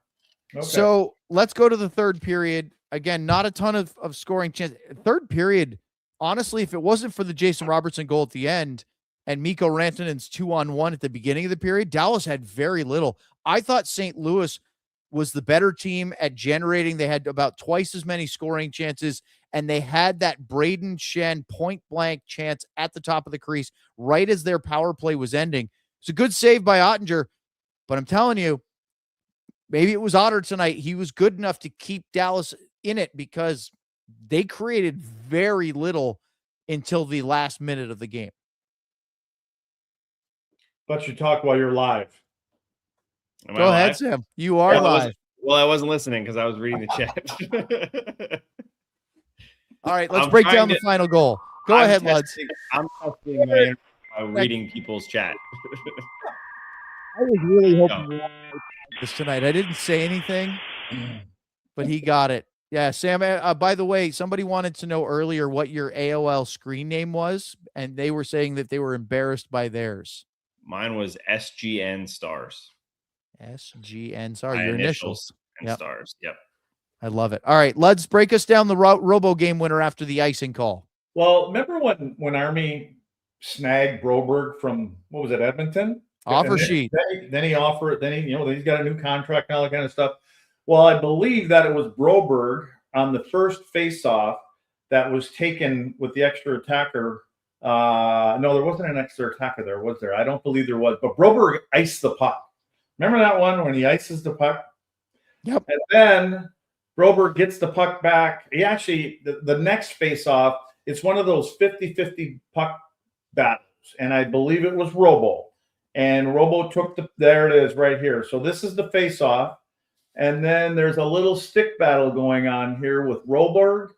Okay. So let's go to the third period. Again, not a ton of scoring chance. Third period, honestly, if it wasn't for the Jason Robertson goal at the end and Mikko Rantanen's 2-on-1 at the beginning of the period, Dallas had very little. I thought St. Louis was the better team at generating. They had about twice as many scoring chances, and they had that Braden Shen point-blank chance at the top of the crease right as their power play was ending. It's a good save by Ottinger, but I'm telling you, maybe it was Otter tonight. He was good enough to keep Dallas in it because they created very little until the last minute of the game. But you talk while you're live. Go ahead, Sam. You are live. I wasn't listening because I was reading the chat. All right, let's break down the final goal. Go ahead, Luds. I'm testing my reading people's chat. I was really hoping this tonight. I didn't say anything, but he got it. Yeah, Sam, by the way, somebody wanted to know earlier what your AOL screen name was, and they were saying that they were embarrassed by theirs. Mine was SGN Stars. SGN, sorry, your initials. And Stars, yep. I love it. All right, let's break us down the Robo game winner after the icing call. Well, remember when Army snagged Broberg from, what was it, Edmonton? Offer sheet. Then he offered, he's got a new contract and all that kind of stuff. Well, I believe that it was Broberg on the first face-off that was taken with the extra attacker. No, there wasn't an extra attacker there, was there? I don't believe there was. But Broberg iced the puck. Remember that one when he ices the puck? Yep. And then Broberg gets the puck back. He actually, the next face-off, it's one of those 50-50 puck battles. And I believe it was Robo. And Robo took there it is right here. So this is the face-off. And then there's a little stick battle going on here with Broberg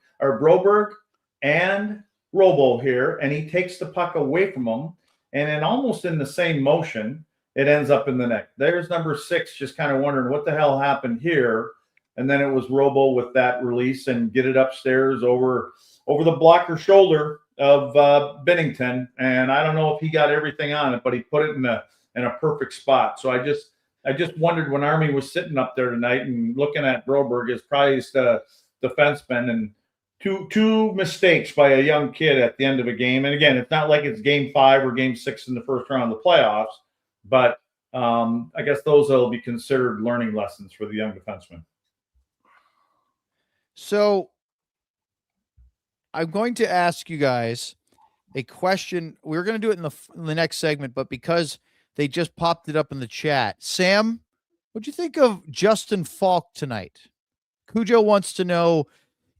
and Robo here. And he takes the puck away from him. And then almost in the same motion, it ends up in the net. There's number 6, just kind of wondering what the hell happened here. And then it was Robo with that release and get it upstairs over the blocker shoulder of Binnington. And I don't know if he got everything on it, but he put it in a perfect spot. So I just wondered when Army was sitting up there tonight and looking at Broberg as prized defenseman, and two mistakes by a young kid at the end of a game. And again, it's not like it's game 5 or game 6 in the first round of the playoffs, but I guess those will be considered learning lessons for the young defenseman. So I'm going to ask you guys a question. We're going to do it in the next segment, but because they just popped it up in the chat. Sam, what'd you think of Justin Falk tonight? Cujo wants to know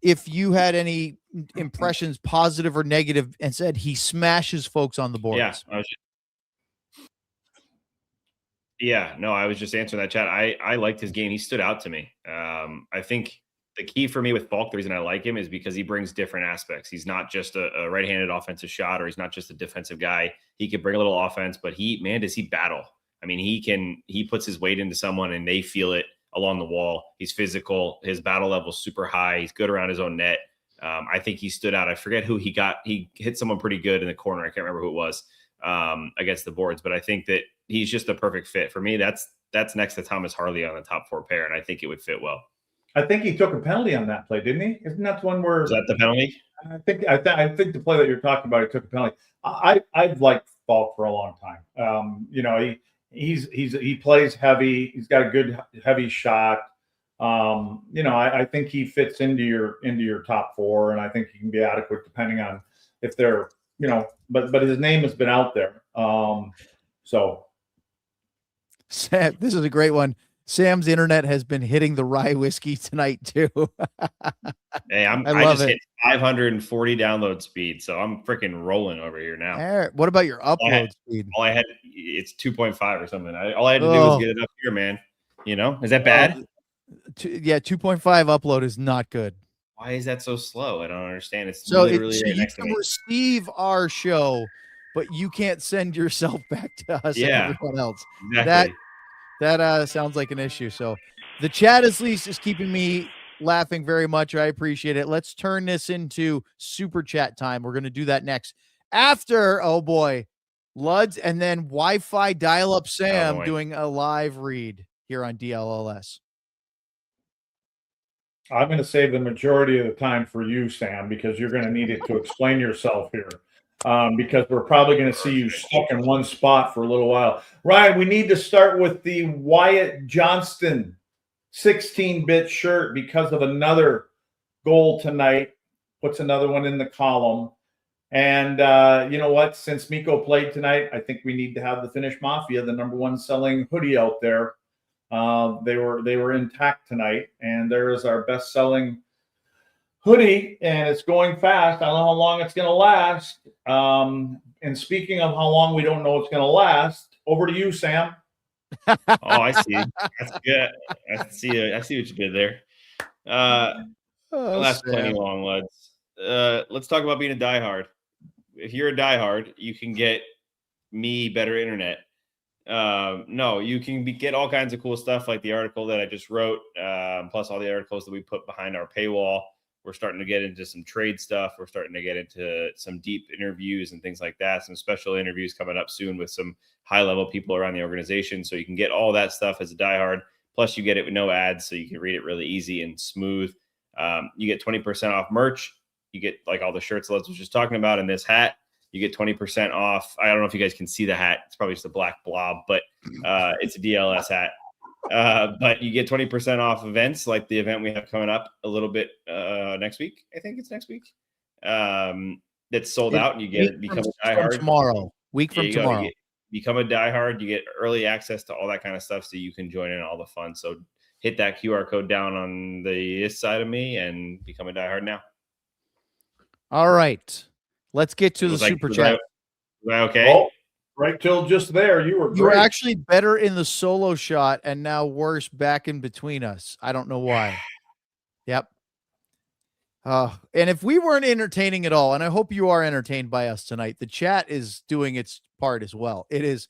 if you had any impressions, positive or negative, and said he smashes folks on the boards. Yeah, I was just answering that chat. I liked his game. He stood out to me. I think the key for me with Falk, the reason I like him is because he brings different aspects. He's not just a right-handed offensive shot, or he's not just a defensive guy. He could bring a little offense, but does he battle? I mean, he puts his weight into someone and they feel it along the wall. He's physical. His battle level is super high. He's good around his own net. I think he stood out. I forget who he got. He hit someone pretty good in the corner. I can't remember who it was against the boards, but I think that he's just a perfect fit for me. That's next to Thomas Harley on the top 4 pair, and I think it would fit well. I think he took a penalty on that play, didn't he? Isn't that the one where? Is that the penalty? I think the play that you're talking about, he took a penalty. I've liked Falk for a long time. He plays heavy. He's got a good heavy shot. I think he fits into your top 4, and I think he can be adequate depending on if they're But his name has been out there. So, Sam, this is a great one. Sam's internet has been hitting the rye whiskey tonight too. Hey, I just hit 540 download speed, so I'm freaking rolling over here now. What about your upload speed? It's 2.5 or something. All I had to do was get it up here, man. Is that bad? 2.5 upload is not good. Why is that so slow? I don't understand. It's so literally right next to me. You can receive our show, but you can't send yourself back to us and everyone else. Exactly. That sounds like an issue. So the chat at least is keeping me laughing very much. I appreciate it. Let's turn this into super chat time. We're going to do that next after, oh boy, Luds and then Wi-Fi dial-up Sam doing a live read here on DLLS. I'm going to save the majority of the time for you, Sam, because you're going to need it to explain yourself here. Because we're probably going to see you stuck in one spot for a little while. Ryan, we need to start with the Wyatt Johnston 16-bit shirt because of another goal tonight. Puts another one in the column. And you know what? Since Mikko played tonight, I think we need to have the Finnish Mafia, the #1 selling hoodie out there. They were intact tonight, and there is our best-selling hoodie, and it's going fast. I don't know how long it's going to last. And speaking of how long we don't know it's going to last, over to you, Sam. Oh, I see. That's good. I see what you did there. That's plenty long, lads. Let's talk about being a diehard. If you're a diehard, you can get me better internet. No, you can get all kinds of cool stuff like the article that I just wrote, plus all the articles that we put behind our paywall. We're starting to get into some trade stuff. We're starting to get into some deep interviews and things like that. Some special interviews coming up soon with some high-level people around the organization. So you can get all that stuff as a diehard. Plus, you get it with no ads, so you can read it really easy and smooth. You get 20% off merch. You get like all the shirts Les was just talking about, and this hat. You get 20% off. I don't know if you guys can see the hat. It's probably just a black blob, but it's a DLS hat. But you get 20% off events like the event we have coming up a little bit next week. I think it's next week. That's sold out, and you get become a diehard tomorrow. Week from tomorrow. Become a diehard. You get early access to all that kind of stuff, so you can join in all the fun. So hit that QR code down on this side of me and become a diehard now. All right. Let's get to the super chat. Okay. Oh, right till just there. You were great. You were actually better in the solo shot and now worse back in between us. I don't know why. Yep. And if we weren't entertaining at all, and I hope you are entertained by us tonight, the chat is doing its part as well. It is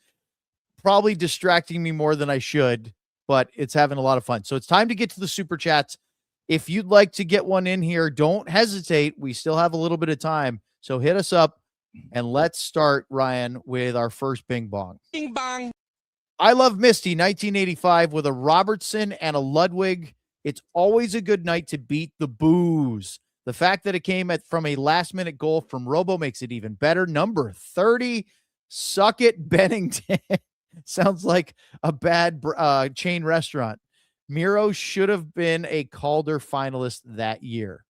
probably distracting me more than I should, but it's having a lot of fun. So it's time to get to the super chats. If you'd like to get one in here, don't hesitate. We still have a little bit of time. So hit us up, and let's start, Ryan, with our first bing bong. Bing bong. I love Misty, 1985, with a Robertson and a Ludwig. It's always a good night to beat the booze. The fact that it came from a last-minute goal from Robo makes it even better. Number 30, Suck It, Bennington. Sounds like a bad chain restaurant. Miro should have been a Calder finalist that year.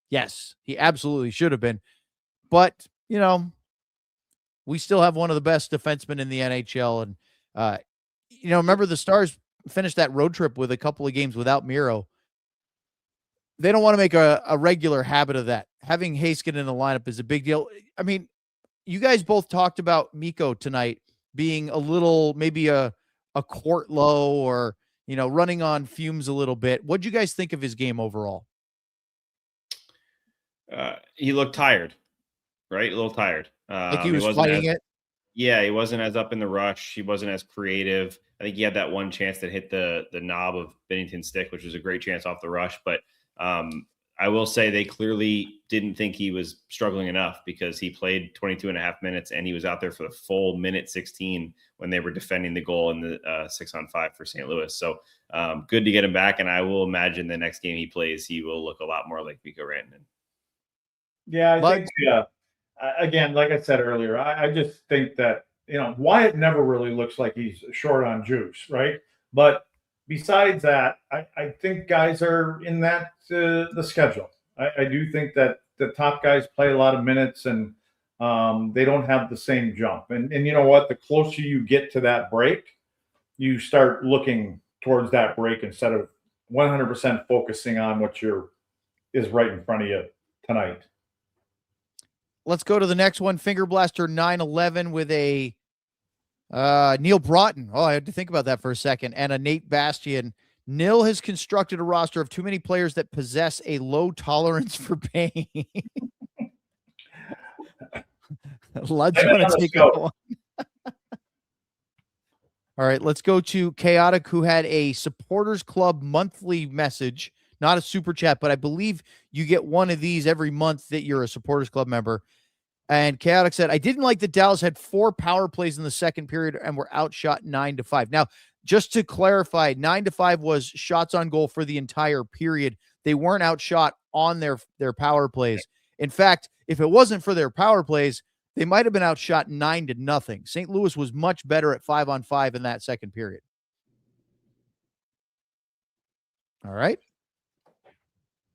Yes, he absolutely should have been. But, you know, we still have one of the best defensemen in the NHL. And, you know, remember the Stars finished that road trip with a couple of games without Miro. They don't want to make a regular habit of that. Having Haskin in the lineup is a big deal. I mean, you guys both talked about Mikko tonight being a little, maybe a quart low or, you know, running on fumes a little bit. What'd you guys think of his game overall? He looked tired. Right? A little tired. Like he was fighting it? Yeah, he wasn't as up in the rush. He wasn't as creative. I think he had that one chance that hit the knob of Bennington's stick, which was a great chance off the rush. But I will say they clearly didn't think he was struggling enough because he played 22 and a half minutes and he was out there for the full minute 16 when they were defending the goal in the 6-on-5 for St. Louis. So good to get him back. And I will imagine the next game he plays, he will look a lot more like Mikko Rantanen. Yeah, I think, again, like I said earlier, I just think that, you know, Wyatt never really looks like he's short on juice, right? But besides that, I think guys are in that the schedule. I do think that the top guys play a lot of minutes and they don't have the same jump. And you know what? The closer you get to that break, you start looking towards that break instead of 100% focusing on what is right in front of you tonight. Let's go to the next one. Finger Blaster 911 with a Neil Broughton. Oh, I had to think about that for a second. And a Nate Bastian. Nil has constructed a roster of too many players that possess a low tolerance for pain. Let's take one. All right, let's go to Chaotic, who had a Supporters Club monthly message, not a super chat, but I believe you get one of these every month that you're a Supporters Club member. And Chaotic said, I didn't like that Dallas had 4 power plays in the second period and were outshot 9-5. Now, just to clarify, 9-5 was shots on goal for the entire period. They weren't outshot on their power plays. In fact, if it wasn't for their power plays, they might have been outshot 9-0. St. Louis was much better at 5-on-5 in that second period. All right.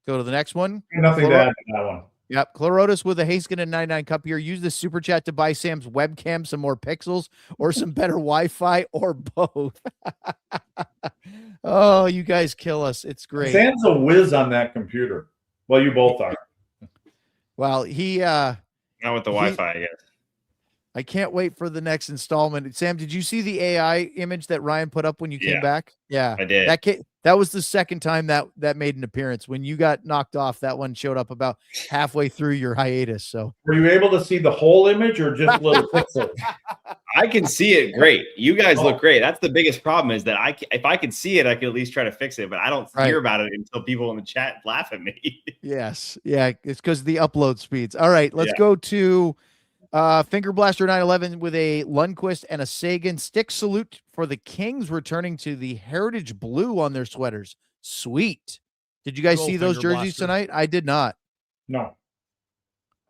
Go to the next one. Nothing to add to that one. Yep. Clorotis with a Haskinen 99 cup here. Use the super chat to buy Sam's webcam some more pixels or some better Wi-Fi or both. Oh, you guys kill us. It's great. Sam's a whiz on that computer. Well, you both are. Well, he not with the Wi-Fi, I guess. I can't wait for the next installment. Sam, did you see the AI image that Ryan put up when you came back? Yeah, I did. That was the second time that made an appearance. When you got knocked off, that one showed up about halfway through your hiatus. So were you able to see the whole image or just little pixels? I can see it great. You guys look great. That's the biggest problem is that if I could see it, I could at least try to fix it, but I don't hear about it until people in the chat laugh at me. Yes. Yeah. It's because of the upload speeds. All right. Let's go to Finger Blaster 911 with a Lundqvist and a Sagan stick salute for the Kings returning to the Heritage Blue on their sweaters. Sweet. Did you guys see those jerseys tonight? I did not. No.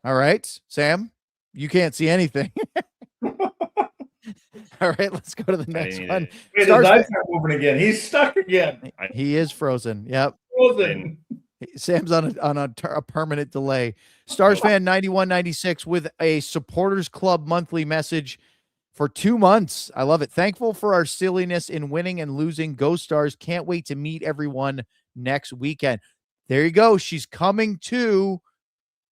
All right. Sam, you can't see anything. All right, let's go to the next one. Wait, his eyes are moving again. He's stuck again. He is frozen. Yep. Frozen. Sam's on a permanent delay. Stars fan 9196 with a supporters club monthly message for 2 months. I love it. Thankful for our silliness in winning and losing. Go Stars. Can't wait to meet everyone next weekend. There you go. She's coming to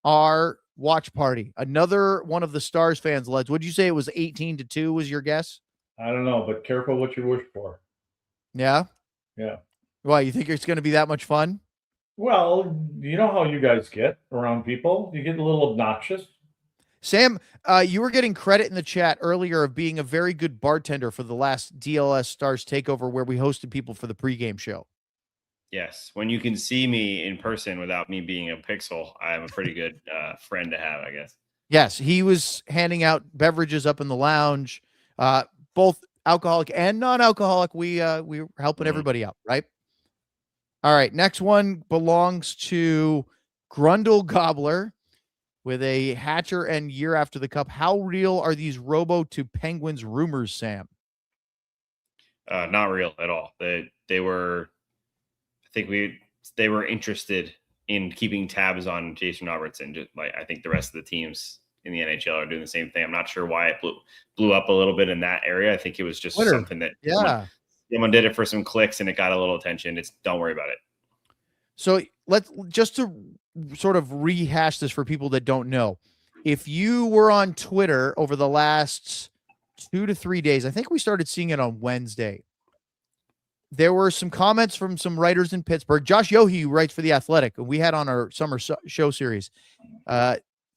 our watch party. Another one of the Stars fans, Leds. Would you say it was 18-2 was your guess? I don't know, but careful what you wish for. Yeah? Yeah. Why, you think it's going to be that much fun? Well, you know how you guys get around people. You get a little obnoxious. Sam, you were getting credit in the chat earlier of being a very good bartender for the last DLS Stars takeover where we hosted people for the pregame show. Yes. When you can see me in person without me being a pixel, I am a pretty good friend to have, I guess. Yes. He was handing out beverages up in the lounge, both alcoholic and non-alcoholic. We were helping everybody out, right? All right. Next one belongs to Grundle Gobbler with a Hatcher and Year After the Cup. How real are these Robo to Penguins rumors, Sam? Not real at all. They were, they were interested in keeping tabs on Jason Robertson. Just like I think the rest of the teams in the NHL are doing the same thing. I'm not sure why it blew up a little bit in that area. I think it was just something that someone did it for some clicks and it got a little attention. Don't worry about it. So let's just to sort of rehash this for people that don't know. If you were on Twitter over the last 2 to 3 days, I think we started seeing it on Wednesday. There were some comments from some writers in Pittsburgh. Josh Yohe, who writes for The Athletic, and we had on our summer show series,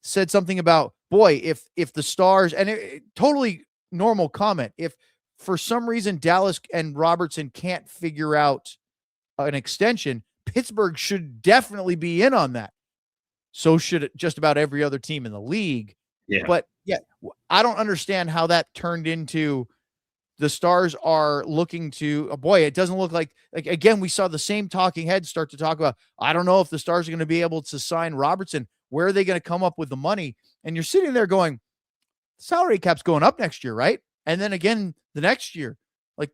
said something about, boy, if the Stars, and totally normal comment, if for some reason Dallas and Robertson can't figure out an extension, Pittsburgh should definitely be in on that. So should just about every other team in the league. Yeah. But yeah, I don't understand how that turned into the Stars are looking to, boy, it doesn't look like again, we saw the same talking heads start to talk about, I don't know if the Stars are going to be able to sign Robertson. Where are they going to come up with the money? And you're sitting there going, salary cap's going up next year, right? And then again, the next year, like,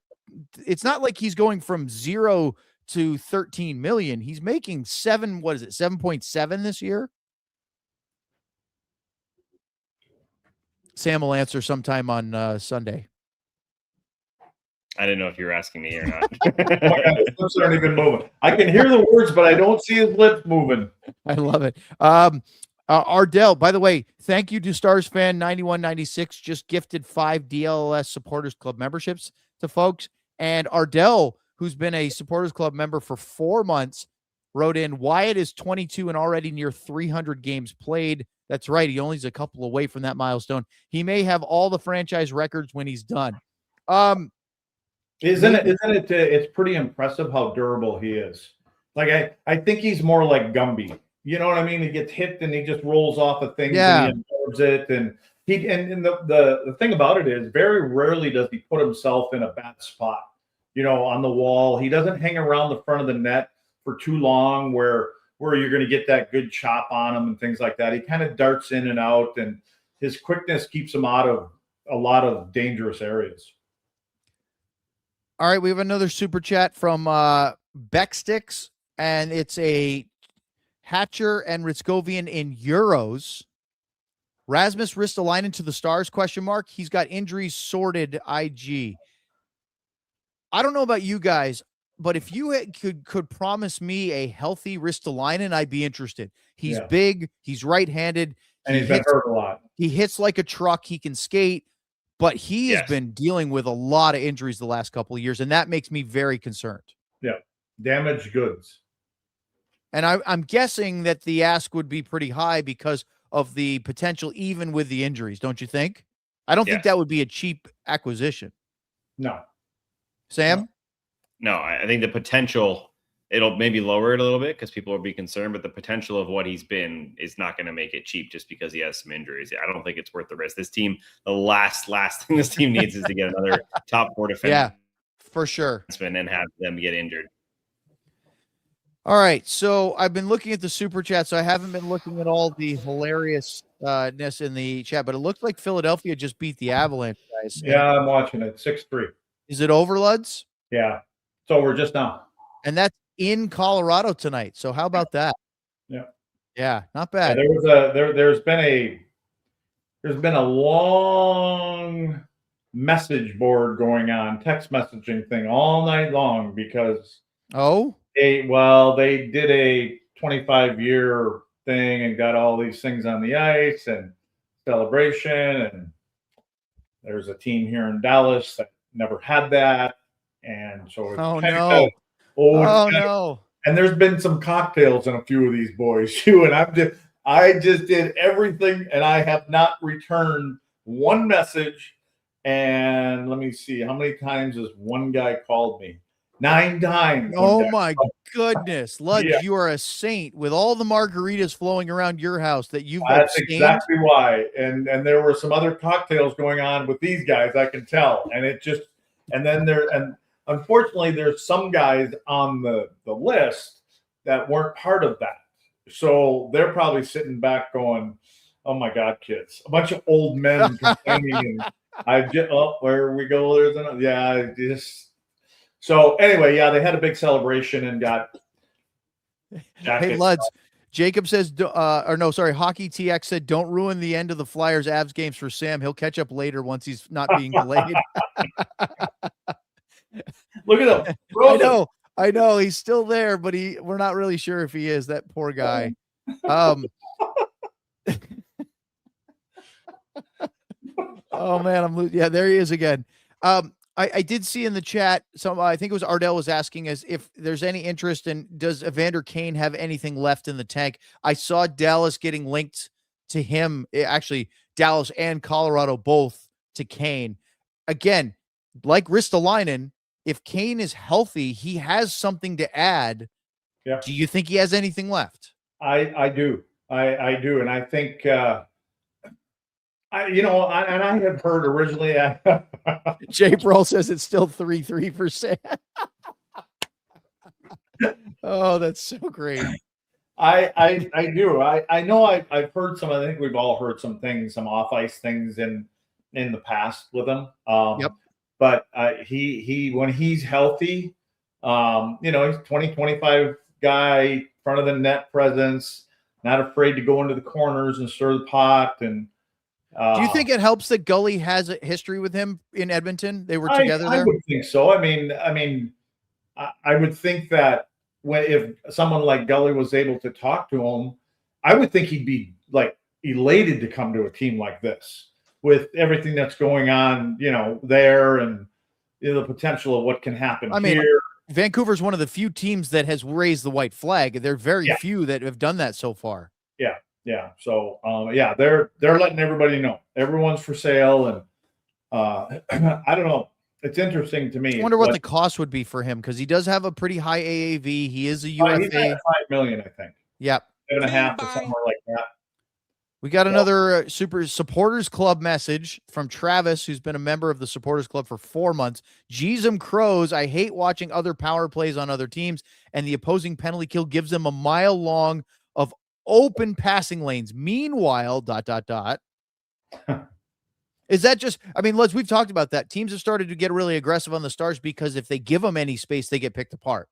it's not like he's going from 0 to 13 million. He's making 7.7 this year. Sam will answer sometime on Sunday. I didn't know if you were asking me or not. His lips aren't even moving. I can hear the words, but I don't see his lips moving. I love it. Ardell, by the way, thank you to Stars fan 9196. Just gifted 5 DLS Supporters Club memberships to folks. And Ardell, who's been a Supporters Club member for 4 months, wrote in, Wyatt is 22 and already near 300 games played. That's right. He only is a couple away from that milestone. He may have all the franchise records when he's done. Isn't it? It's pretty impressive how durable he is. Like I think he's more like Gumby. You know what I mean? He gets hit and he just rolls off of things and he absorbs it. And the thing about it is very rarely does he put himself in a bad spot, you know, on the wall. He doesn't hang around the front of the net for too long where you're going to get that good chop on him and things like that. He kind of darts in and out, and his quickness keeps him out of a lot of dangerous areas. All right, we have another super chat from Becksticks, and it's a Hatcher and Ritskovian in euros. Rasmus Ristolainen to the Stars, ? He's got injuries sorted, IG. I don't know about you guys, but if you could promise me a healthy Ristolainen, I'd be interested. He's big, he's right-handed, and he's been hurt a lot. He hits like a truck, he can skate, but he has been dealing with a lot of injuries the last couple of years, and that makes me very concerned. Yeah, damaged goods. And I'm guessing that the ask would be pretty high because of the potential, even with the injuries, don't you think? I don't think that would be a cheap acquisition. No. Sam? No, I think the potential, it'll maybe lower it a little bit because people will be concerned, but the potential of what he's been is not going to make it cheap just because he has some injuries. I don't think it's worth the risk. This team, the last thing this team needs is to get another top 4 defenseman. Yeah, for sure. And have them get injured. All right, so I've been looking at the super chat, so I haven't been looking at all the hilariousness in the chat, but it looks like Philadelphia just beat the Avalanche, guys. Yeah, I'm watching it. 6-3. Is it over, Luds? Yeah. It's over just now. And that's in Colorado tonight. So how about that? Yeah. Yeah, not bad. Yeah, there's been a long message board going on, text messaging thing all night long because they did a 25-year thing and got all these things on the ice and celebration, and there's a team here in Dallas that never had that, and so it's no. And there's been some cocktails in a few of these boys too, and I just did everything, and I have not returned one message. And let me see, how many times has one guy called me? 9 times. Oh my goodness, Lud, you are a saint with all the margaritas flowing around your house that you've. That's exactly why. And there were some other cocktails going on with these guys, I can tell. And unfortunately, there's some guys on the list that weren't part of that. So they're probably sitting back going, "Oh my God, kids!" A bunch of old men complaining, and where we go, there's So anyway, they had a big celebration and got. Hey, Luds. Jacob says, Hockey TX said, don't ruin the end of the Flyers Avs games for Sam. He'll catch up later once he's not being delayed. Look at him. I know. He's still there, but we're not really sure if he is. That poor guy. Oh man, there he is again. I did see in the chat, I think it was Ardell was asking us if there's any interest in, does Evander Kane have anything left in the tank? I saw Dallas getting linked to him, actually Dallas and Colorado both to Kane. Again, like Ristolainen, if Kane is healthy, he has something to add. Yeah. Do you think he has anything left? I do. I do. And I think, I had heard originally. Jay Brawl says it's still 3-3%. Oh, that's so great. I do. I know I've heard some. I think we've all heard some things, some off ice things in the past with him. Yep. But he when he's healthy, he's 25 guy, front of the net presence, not afraid to go into the corners and stir the pot. And do you think it helps that Gully has a history with him in Edmonton? They were together there. I would think so. I mean, I would think that if someone like Gully was able to talk to him, I would think he'd be like elated to come to a team like this with everything that's going on, there, and the potential of what can happen here. Vancouver's one of the few teams that has raised the white flag. There are very few that have done that so far. Yeah. Yeah. So, they're letting everybody know everyone's for sale. And I don't know. It's interesting to me. I wonder what the cost would be for him, because he does have a pretty high AAV. He is a UFA. He's at $5 million, I think. Yep. 7.5 or somewhere like that. We got another Super Supporters Club message from Travis, who's been a member of the Supporters Club for 4 months. Jeezum Crows, I hate watching other power plays on other teams, and the opposing penalty kill gives them a mile long of open passing lanes. Meanwhile, ... Is that just, I mean, we've talked about that. Teams have started to get really aggressive on the Stars because if they give them any space, they get picked apart.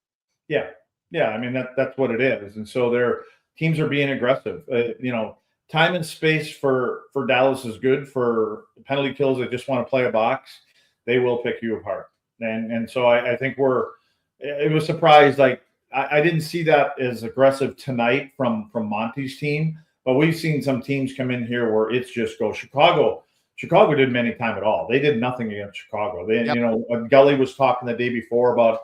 Yeah. Yeah. I mean, that's what it is. And so their teams are being aggressive. Time and space for Dallas is good. For penalty kills that just want to play a box, they will pick you apart. And so I think it was surprised. Like I didn't see that as aggressive tonight from Monty's team, but we've seen some teams come in here where it's just go. Chicago didn't any time at all. They did nothing against Chicago. Gully was talking the day before about,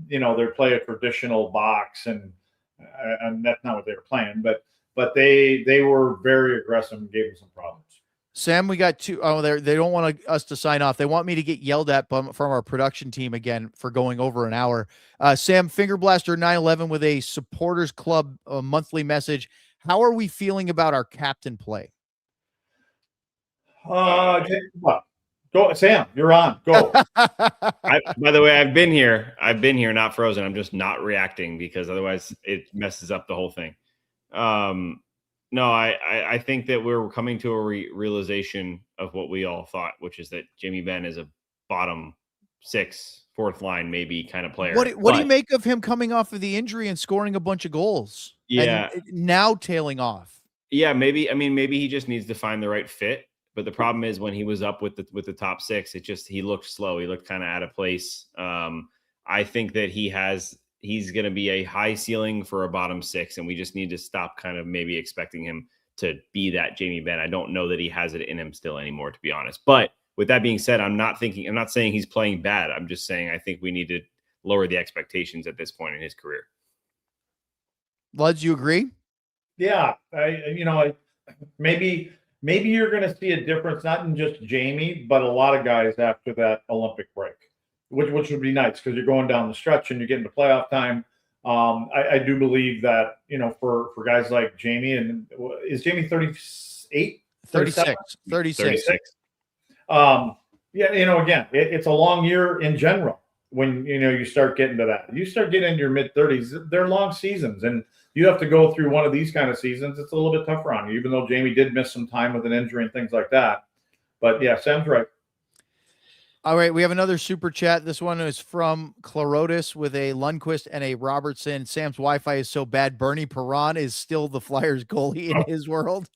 they play a traditional box and that's not what they were playing, but they were very aggressive and gave them some problems. Sam, we got two. Oh, they don't want us to sign off. They want me to get yelled at from our production team again for going over an hour. Sam, Finger Blaster 911 with a Supporters Club monthly message. How are we feeling about our captain play? Go, Sam. You're on. Go. By the way, I've been here, not frozen. I'm just not reacting because otherwise it messes up the whole thing. No, I think that we're coming to a realization of what we all thought, which is that Jamie Benn is a bottom 6, 4th line, maybe kind of player. What do you make of him coming off of the injury and scoring a bunch of goals? Yeah. And now tailing off. Yeah, maybe he just needs to find the right fit. But the problem is when he was up with the top 6, he looked slow. He looked kind of out of place. I think that he's going to be a high ceiling for a bottom 6, and we just need to stop kind of maybe expecting him to be that Jamie Benn. I don't know that he has it in him still anymore, to be honest. But with that being said, I'm not saying he's playing bad. I'm just saying I think we need to lower the expectations at this point in his career. Luds, you agree? Yeah, maybe you're going to see a difference, not in just Jamie, but a lot of guys after that Olympic break, which would be nice because you're going down the stretch and you're getting to playoff time. I do believe that, for guys like Jamie, and is Jamie 38? 36. Again, it's a long year in general when, you start getting to that. You start getting into your mid-30s, they're long seasons, and you have to go through one of these kind of seasons. It's a little bit tougher on you, even though Jamie did miss some time with an injury and things like that. But, yeah, Sam's right. All right, we have another super chat. This one is from Clarodis with a Lundqvist and a Robertson. Sam's Wi-Fi is so bad, Bernie Perron is still the Flyers goalie in his world.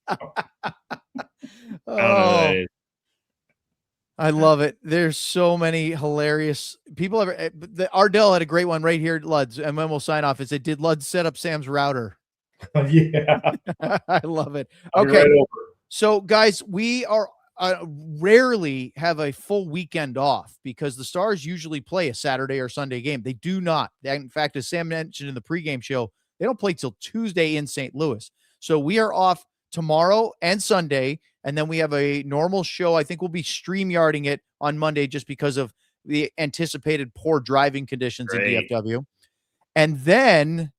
I love it. There's so many hilarious people. Ardell had a great one right here at Luds, and then we'll sign off. It said, "Did Luds set up Sam's router?" Yeah, I love it. Okay, right, so guys, we are rarely have a full weekend off because the Stars usually play a Saturday or Sunday game. They do not. In fact, as Sam mentioned in the pregame show, they don't play till Tuesday in St. Louis. So we are off tomorrow and Sunday, and then we have a normal show. I think we'll be StreamYarding it on Monday just because of the anticipated poor driving conditions in DFW. And then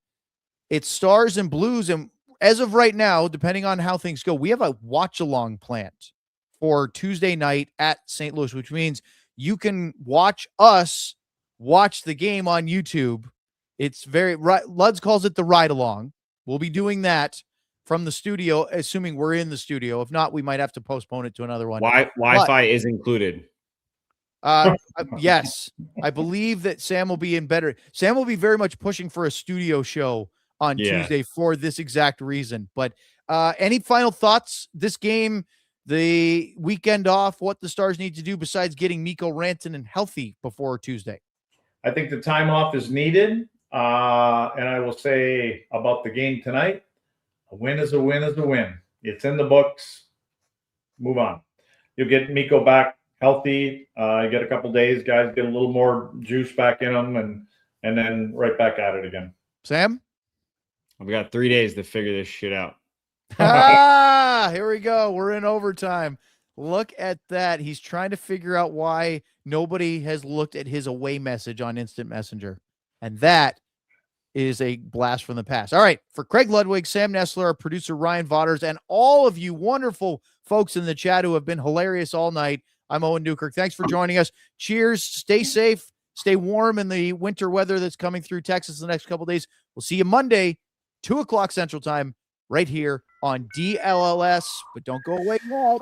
it's Stars and Blues. And as of right now, depending on how things go, we have a watch-along planned for Tuesday night at St. Louis, which means you can watch us watch the game on YouTube. It's Luds calls it the ride-along. We'll be doing that from the studio, assuming we're in the studio. If not, we might have to postpone it to another one. Wi-Fi is included. Yes, I believe that Sam will be in better. Sam will be very much pushing for a studio show on Tuesday for this exact reason. But any final thoughts? This game, the weekend off, what the Stars need to do besides getting Mikko Rantanen healthy before Tuesday? I think the time off is needed. And I will say about the game tonight, a win is a win is a win. It's in the books. Move on. You'll get Mikko back healthy. You get a couple days, guys get a little more juice back in them, and then right back at it again. Sam? I've got 3 days to figure this shit out. Here we go. We're in overtime. Look at that. He's trying to figure out why nobody has looked at his away message on Instant Messenger. And that is a blast from the past. All right. For Craig Ludwig, Sam Nessler, our producer Ryan Vaughters, and all of you wonderful folks in the chat who have been hilarious all night, I'm Owen Newkirk. Thanks for joining us. Cheers. Stay safe. Stay warm in the winter weather that's coming through Texas the next couple of days. We'll see you Monday, 2 o'clock Central Time, right here on DLLS. But don't go away yet.